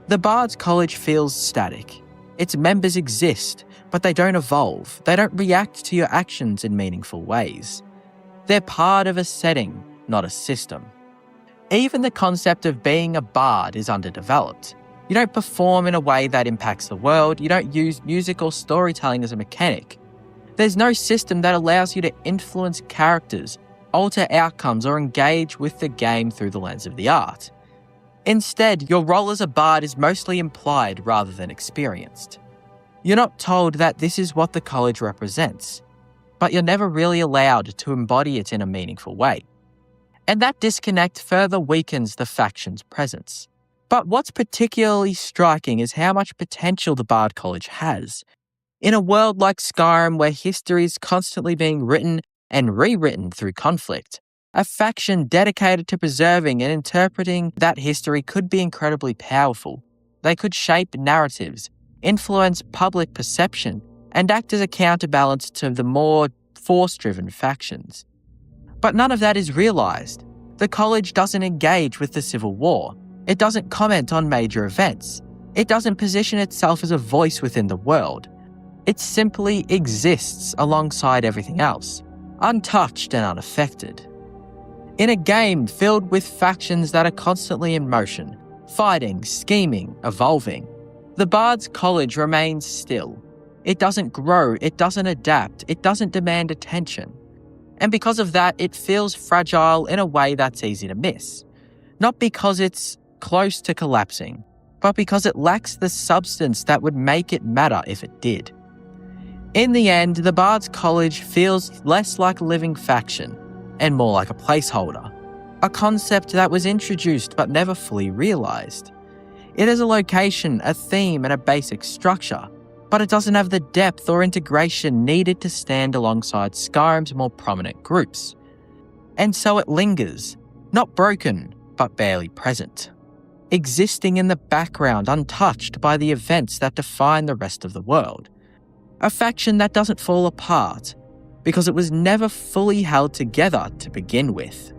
The Bard's College feels static. Its members exist, but they don't evolve. They don't react to your actions in meaningful ways. They're part of a setting, not a system. Even the concept of being a bard is underdeveloped. You don't perform in a way that impacts the world. You don't use music or storytelling as a mechanic. There's no system that allows you to influence characters, alter outcomes, or engage with the game through the lens of the art. Instead, your role as a bard is mostly implied rather than experienced. You're not told that this is what the college represents, but you're never really allowed to embody it in a meaningful way. And that disconnect further weakens the faction's presence. But what's particularly striking is how much potential the Bard College has. In a world like Skyrim where history is constantly being written and rewritten through conflict, a faction dedicated to preserving and interpreting that history could be incredibly powerful. They could shape narratives, influence public perception, and act as a counterbalance to the more force-driven factions. But none of that is realised. The college doesn't engage with the Civil War. It doesn't comment on major events. It doesn't position itself as a voice within the world. It simply exists alongside everything else, untouched and unaffected. In a game filled with factions that are constantly in motion, fighting, scheming, evolving, the Bard's College remains still. It doesn't grow, it doesn't adapt, it doesn't demand attention. And because of that, it feels fragile in a way that's easy to miss. Not because it's close to collapsing, but because it lacks the substance that would make it matter if it did. In the end, the Bard's College feels less like a living faction and more like a placeholder, a concept that was introduced but never fully realised. It has a location, a theme, and a basic structure, but it doesn't have the depth or integration needed to stand alongside Skyrim's more prominent groups. And so it lingers, not broken, but barely present, existing in the background untouched by the events that define the rest of the world. A faction that doesn't fall apart, because it was never fully held together to begin with.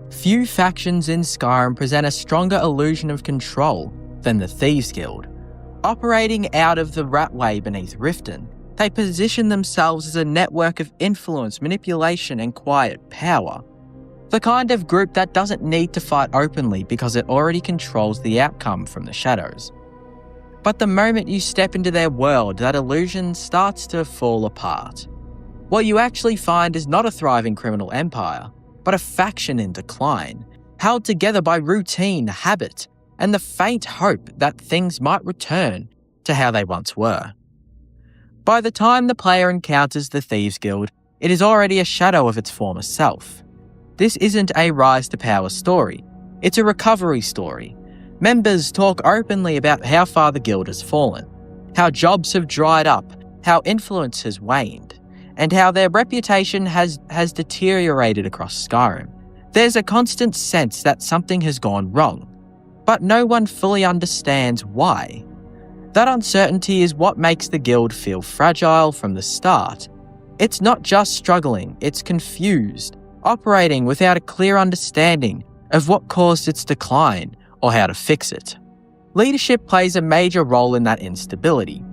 Few factions in Skyrim present a stronger illusion of control than the Thieves Guild. Operating out of the Ratway beneath Riften, they position themselves as a network of influence, manipulation, and quiet power. The kind of group that doesn't need to fight openly because it already controls the outcome from the shadows. But the moment you step into their world, that illusion starts to fall apart. What you actually find is not a thriving criminal empire, but a faction in decline, held together by routine, habit, and the faint hope that things might return to how they once were. By the time the player encounters the Thieves Guild, it is already a shadow of its former self. This isn't a rise to power story, it's a recovery story. Members talk openly about how far the guild has fallen, how jobs have dried up, how influence has waned, and how their reputation has deteriorated across Skyrim. There's a constant sense that something has gone wrong, but no one fully understands why. That uncertainty is what makes the guild feel fragile from the start. It's not just struggling, it's confused, operating without a clear understanding of what caused its decline or how to fix it. Leadership plays a major role in that instability.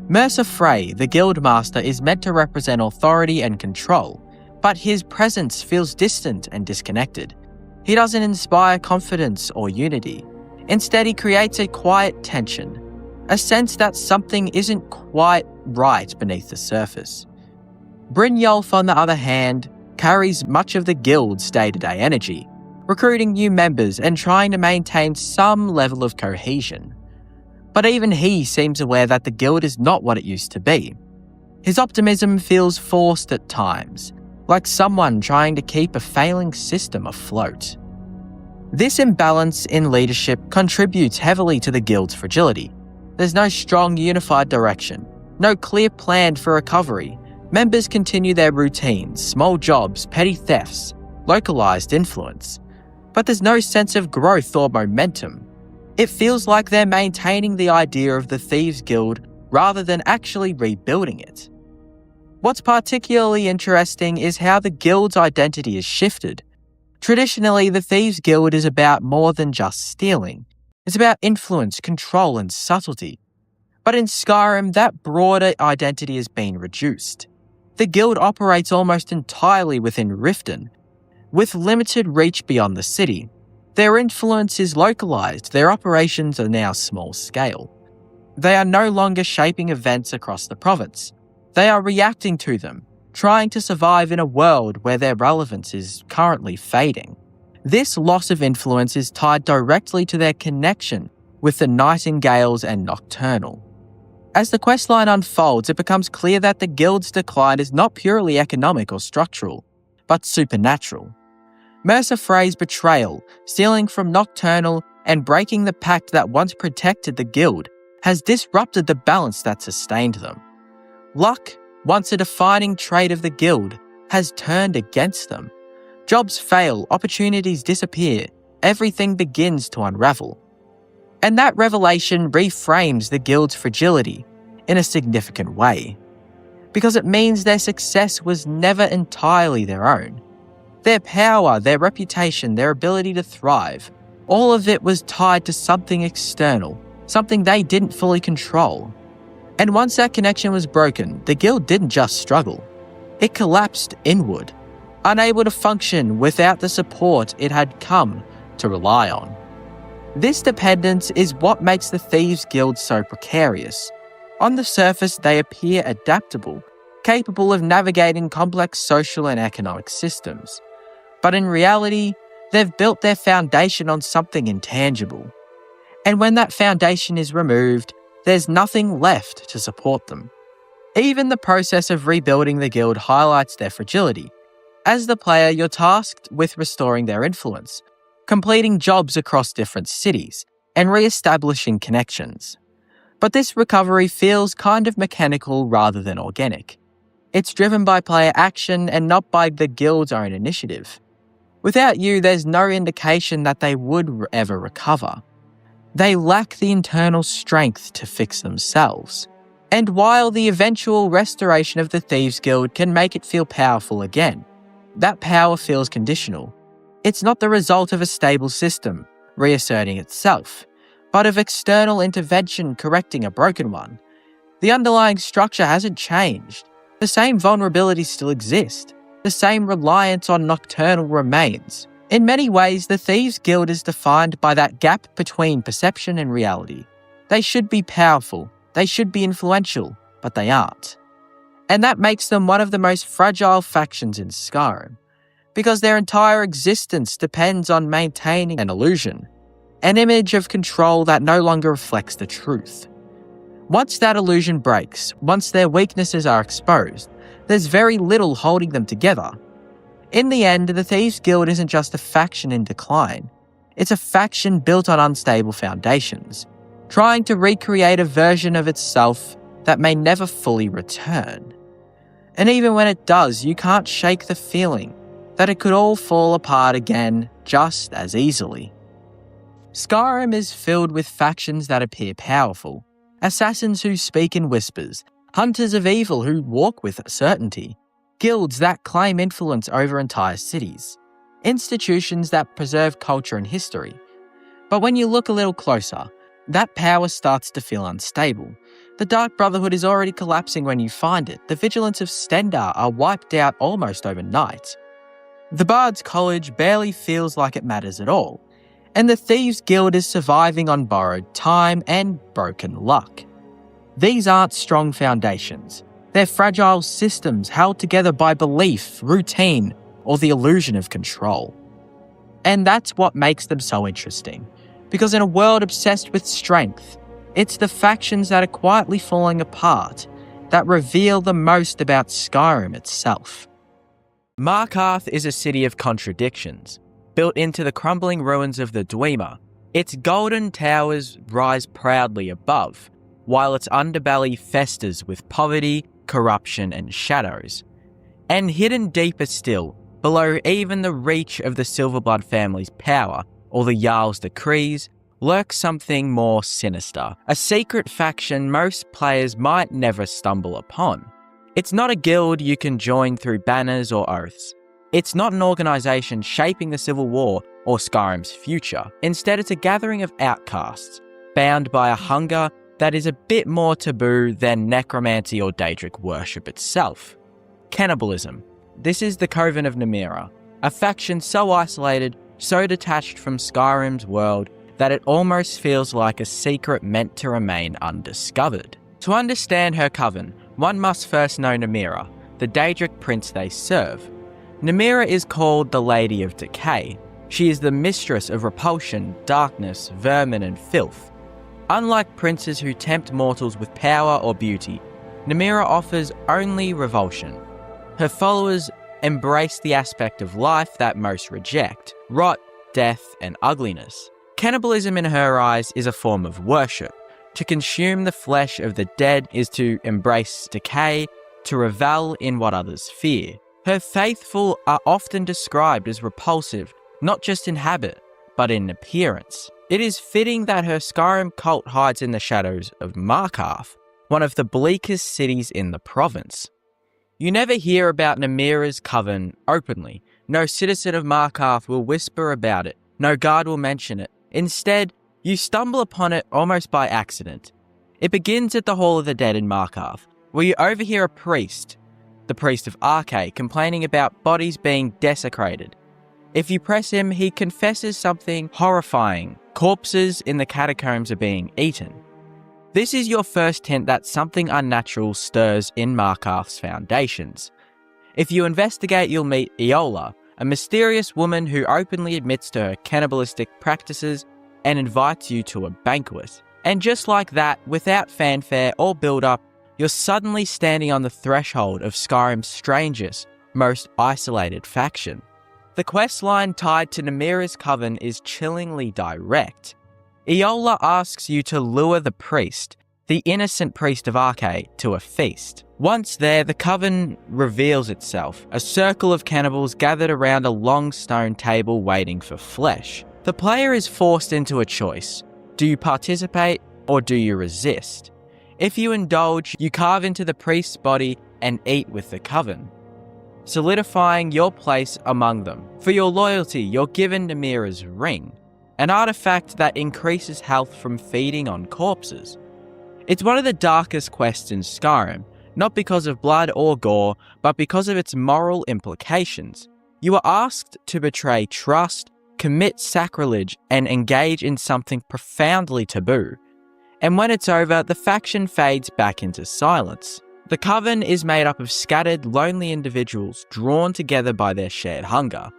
Mercer Frey, the guildmaster, is meant to represent authority and control, but his presence feels distant and disconnected. He doesn't inspire confidence or unity. Instead, he creates a quiet tension, a sense that something isn't quite right beneath the surface. Brynjolf, on the other hand, carries much of the guild's day-to-day energy, recruiting new members and trying to maintain some level of cohesion. But even he seems aware that the guild is not what it used to be. His optimism feels forced at times, like someone trying to keep a failing system afloat. This imbalance in leadership contributes heavily to the guild's fragility. There's no strong, unified direction, no clear plan for recovery. Members continue their routines, small jobs, petty thefts, localized influence. But there's no sense of growth or momentum. It feels like they're maintaining the idea of the Thieves Guild rather than actually rebuilding it. What's particularly interesting is how the guild's identity has shifted. Traditionally, the Thieves Guild is about more than just stealing. It's about influence, control, and subtlety. But in Skyrim, that broader identity has been reduced. The guild operates almost entirely within Riften, with limited reach beyond the city. Their influence is localized, their operations are now small scale. They are no longer shaping events across the province. They are reacting to them, trying to survive in a world where their relevance is currently fading. This loss of influence is tied directly to their connection with the Nightingales and Nocturnal. As the questline unfolds, it becomes clear that the guild's decline is not purely economic or structural, but supernatural. Mercer Frey's betrayal, stealing from Nocturnal, and breaking the pact that once protected the guild has disrupted the balance that sustained them. Luck, once a defining trait of the guild, has turned against them. Jobs fail, opportunities disappear, everything begins to unravel. And that revelation reframes the guild's fragility in a significant way, because it means their success was never entirely their own. Their power, their reputation, their ability to thrive, all of it was tied to something external, something they didn't fully control. And once that connection was broken, the guild didn't just struggle. It collapsed inward, unable to function without the support it had come to rely on. This dependence is what makes the Thieves Guild so precarious. On the surface, they appear adaptable, capable of navigating complex social and economic systems. But in reality, they've built their foundation on something intangible. And when that foundation is removed, there's nothing left to support them. Even the process of rebuilding the guild highlights their fragility. As the player, you're tasked with restoring their influence, completing jobs across different cities, and re-establishing connections. But this recovery feels kind of mechanical rather than organic. It's driven by player action and not by the guild's own initiative. Without you, there's no indication that they would ever recover. They lack the internal strength to fix themselves. And while the eventual restoration of the Thieves Guild can make it feel powerful again, that power feels conditional. It's not the result of a stable system reasserting itself, but of external intervention correcting a broken one. The underlying structure hasn't changed. The same vulnerabilities still exist. the same reliance on nocturnal remains. In many ways, the Thieves' Guild is defined by that gap between perception and reality. They should be powerful, they should be influential, but they aren't. And that makes them one of the most fragile factions in Skyrim, because their entire existence depends on maintaining an illusion, an image of control that no longer reflects the truth. Once that illusion breaks, once their weaknesses are exposed, there's very little holding them together. In the end, the Thieves' Guild isn't just a faction in decline, it's a faction built on unstable foundations, trying to recreate a version of itself that may never fully return. And even when it does, you can't shake the feeling that it could all fall apart again just as easily. Skyrim is filled with factions that appear powerful, assassins who speak in whispers, hunters of evil who walk with certainty, guilds that claim influence over entire cities, institutions that preserve culture and history. But when you look a little closer, that power starts to feel unstable. The Dark Brotherhood is already collapsing when you find it. The vigilance of Stendar are wiped out almost overnight. The Bard's College barely feels like it matters at all, and the Thieves' Guild is surviving on borrowed time and broken luck. These aren't strong foundations. They're fragile systems held together by belief, routine, or the illusion of control. And that's what makes them so interesting, because in a world obsessed with strength, it's the factions that are quietly falling apart that reveal the most about Skyrim itself. Markarth is a city of contradictions. Built into the crumbling ruins of the Dwemer, its golden towers rise proudly above, while its underbelly festers with poverty, corruption, and shadows. And hidden deeper still, below even the reach of the Silverblood family's power or the Jarl's decrees, lurks something more sinister, a secret faction most players might never stumble upon. It's not a guild you can join through banners or oaths. It's not an organisation shaping the Civil War or Skyrim's future. Instead, it's a gathering of outcasts, bound by a hunger that is a bit more taboo than necromancy or Daedric worship itself. Cannibalism. This is the Coven of Namira, a faction so isolated, so detached from Skyrim's world that it almost feels like a secret meant to remain undiscovered. To understand her coven, one must first know Namira, the Daedric prince they serve. Namira is called the Lady of Decay. She is the mistress of repulsion, darkness, vermin, and filth. Unlike princes who tempt mortals with power or beauty, Namira offers only revulsion. Her followers embrace the aspect of life that most reject: rot, death, and ugliness. Cannibalism in her eyes is a form of worship. To consume the flesh of the dead is to embrace decay, to revel in what others fear. Her faithful are often described as repulsive, not just in habit, but in appearance. It is fitting that her Skyrim cult hides in the shadows of Markarth, one of the bleakest cities in the province. You never hear about Namira's coven openly. No citizen of Markarth will whisper about it. No guard will mention it. Instead, you stumble upon it almost by accident. It begins at the Hall of the Dead in Markarth, where you overhear a priest, the priest of Arche, complaining about bodies being desecrated. If you press him, he confesses something horrifying. Corpses in the catacombs are being eaten. This is your first hint that something unnatural stirs in Markarth's foundations. If you investigate, you'll meet Iola, a mysterious woman who openly admits to her cannibalistic practices and invites you to a banquet. And just like that, without fanfare or build-up, you're suddenly standing on the threshold of Skyrim's strangest, most isolated faction. The questline tied to Namira's coven is chillingly direct. Iola asks you to lure the priest, the innocent priest of Arche, to a feast. Once there, the coven reveals itself, a circle of cannibals gathered around a long stone table waiting for flesh. The player is forced into a choice. Do you participate or do you resist? If you indulge, you carve into the priest's body and eat with the coven, solidifying your place among them. For your loyalty, you're given Namira's ring, an artifact that increases health from feeding on corpses. It's one of the darkest quests in Skyrim, not because of blood or gore, but because of its moral implications. You are asked to betray trust, commit sacrilege, and engage in something profoundly taboo. And when it's over, the faction fades back into silence. The Coven is made up of scattered, lonely individuals drawn together by their shared hunger.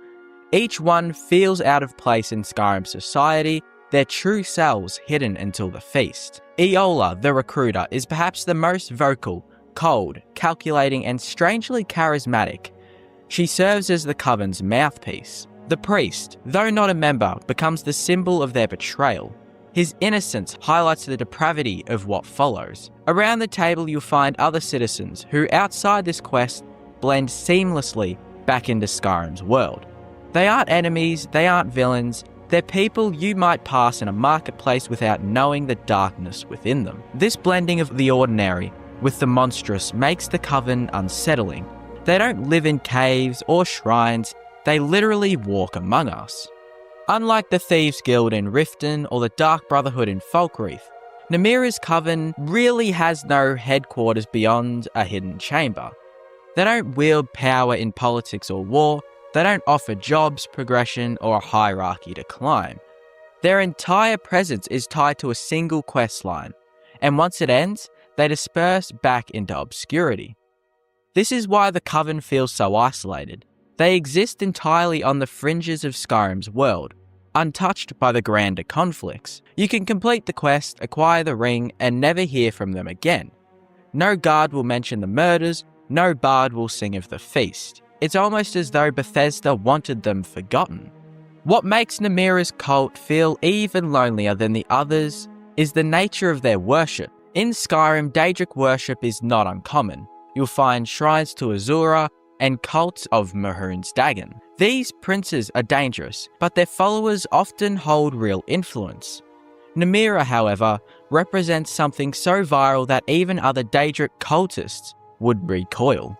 Each one feels out of place in Skyrim society, their true selves hidden until the feast. Eola, the recruiter, is perhaps the most vocal, cold, calculating, and strangely charismatic. She serves as the Coven's mouthpiece. The priest, though not a member, becomes the symbol of their betrayal. His innocence highlights the depravity of what follows. Around the table you'll find other citizens who, outside this quest, blend seamlessly back into Skyrim's world. They aren't enemies, they aren't villains, they're people you might pass in a marketplace without knowing the darkness within them. This blending of the ordinary with the monstrous makes the Coven unsettling. They don't live in caves or shrines, they literally walk among us. Unlike the Thieves' Guild in Riften or the Dark Brotherhood in Falkreath, Namira's Coven really has no headquarters beyond a hidden chamber. They don't wield power in politics or war, they don't offer jobs, progression, or a hierarchy to climb. Their entire presence is tied to a single quest line, and once it ends, they disperse back into obscurity. This is why the Coven feels so isolated. They exist entirely on the fringes of Skyrim's world, untouched by the grander conflicts. You can complete the quest, acquire the ring, and never hear from them again. No guard will mention the murders, no bard will sing of the feast. It's almost as though Bethesda wanted them forgotten. What makes Namira's cult feel even lonelier than the others is the nature of their worship. In Skyrim, Daedric worship is not uncommon. You'll find shrines to Azura and cults of Mehrunes Dagon. These princes are dangerous, but their followers often hold real influence. Namira, however, represents something so viral that even other Daedric cultists would recoil.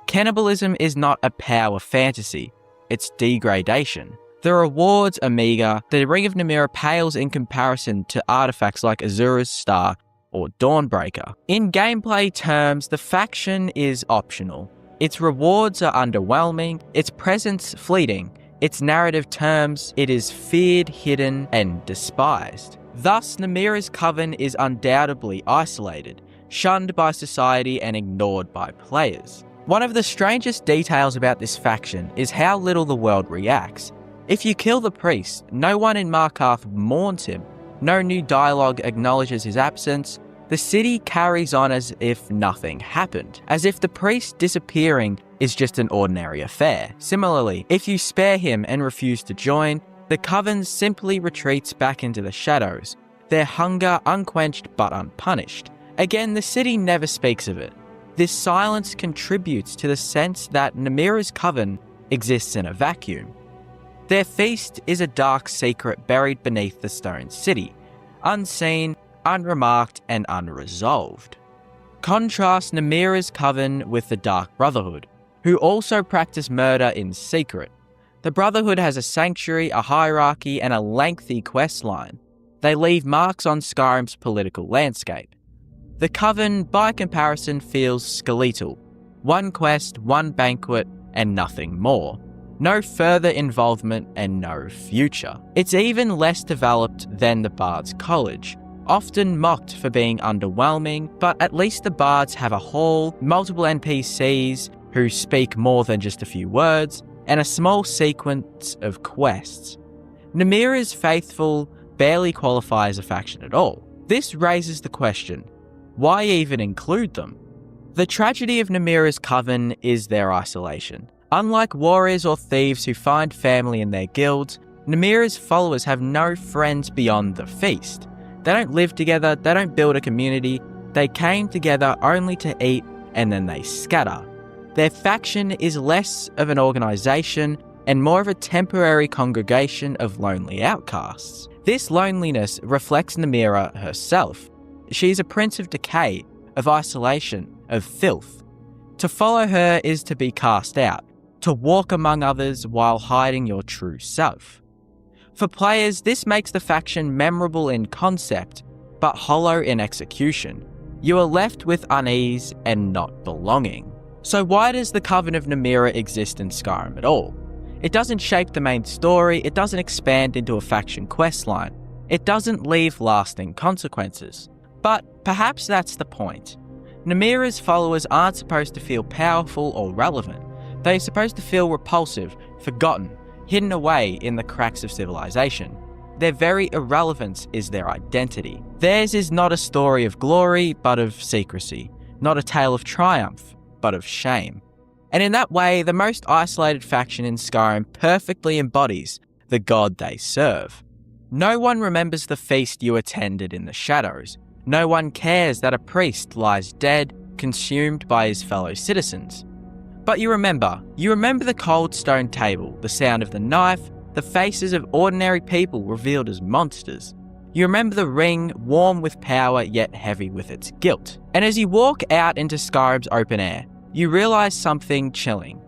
Cannibalism is not a power fantasy, it's degradation. The rewards are meager, the Ring of Namira pales in comparison to artifacts like Azura's Star or Dawnbreaker. In gameplay terms, the faction is optional. Its rewards are underwhelming, its presence fleeting, its narrative terms, it is feared, hidden, and despised. Thus, Namira's Coven is undoubtedly isolated, shunned by society and ignored by players. One of the strangest details about this faction is how little the world reacts. If you kill the priest, no one in Markarth mourns him, no new dialogue acknowledges his absence. The city carries on as if nothing happened, as if the priest disappearing is just an ordinary affair. Similarly, if you spare him and refuse to join, the Coven simply retreats back into the shadows, their hunger unquenched but unpunished. Again, the city never speaks of it. This silence contributes to the sense that Namira's Coven exists in a vacuum. Their feast is a dark secret buried beneath the stone city, unseen, unremarked, and unresolved. Contrast Namira's Coven with the Dark Brotherhood, who also practice murder in secret. The Brotherhood has a sanctuary, a hierarchy, and a lengthy quest line. They leave marks on Skyrim's political landscape. The Coven, by comparison, feels skeletal. One quest, one banquet, and nothing more. No further involvement and no future. It's even less developed than the Bard's College, often mocked for being underwhelming, but at least the Bards have a hall, multiple NPCs who speak more than just a few words, and a small sequence of quests. Namira's faithful barely qualify as a faction at all. This raises the question, why even include them? The tragedy of Namira's Coven is their isolation. Unlike warriors or thieves who find family in their guilds, Namira's followers have no friends beyond the feast. They don't live together, they don't build a community, they came together only to eat and then they scatter. Their faction is less of an organisation and more of a temporary congregation of lonely outcasts. This loneliness reflects Namira herself. She is a prince of decay, of isolation, of filth. To follow her is to be cast out, to walk among others while hiding your true self. For players, this makes the faction memorable in concept, but hollow in execution. You are left with unease and not belonging. So why does the Coven of Namira exist in Skyrim at all? It doesn't shape the main story, it doesn't expand into a faction questline, it doesn't leave lasting consequences. But perhaps that's the point. Namira's followers aren't supposed to feel powerful or relevant. They're supposed to feel repulsive, forgotten, hidden away in the cracks of civilization. Their very irrelevance is their identity. Theirs is not a story of glory, but of secrecy. Not a tale of triumph, but of shame. And in that way, the most isolated faction in Skyrim perfectly embodies the god they serve. No one remembers the feast you attended in the shadows. No one cares that a priest lies dead, consumed by his fellow citizens. But you remember the cold stone table, the sound of the knife, the faces of ordinary people revealed as monsters. You remember the ring, warm with power yet heavy with its guilt. And as you walk out into Skyrim's open air, you realise something chilling.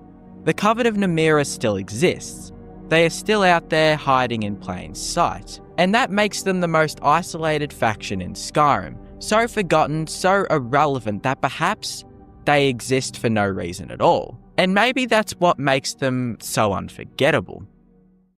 The Coven of Namira still exists. They are still out there hiding in plain sight. And that makes them the most isolated faction in Skyrim. So forgotten, so irrelevant that perhaps they exist for no reason at all. And maybe that's what makes them so unforgettable.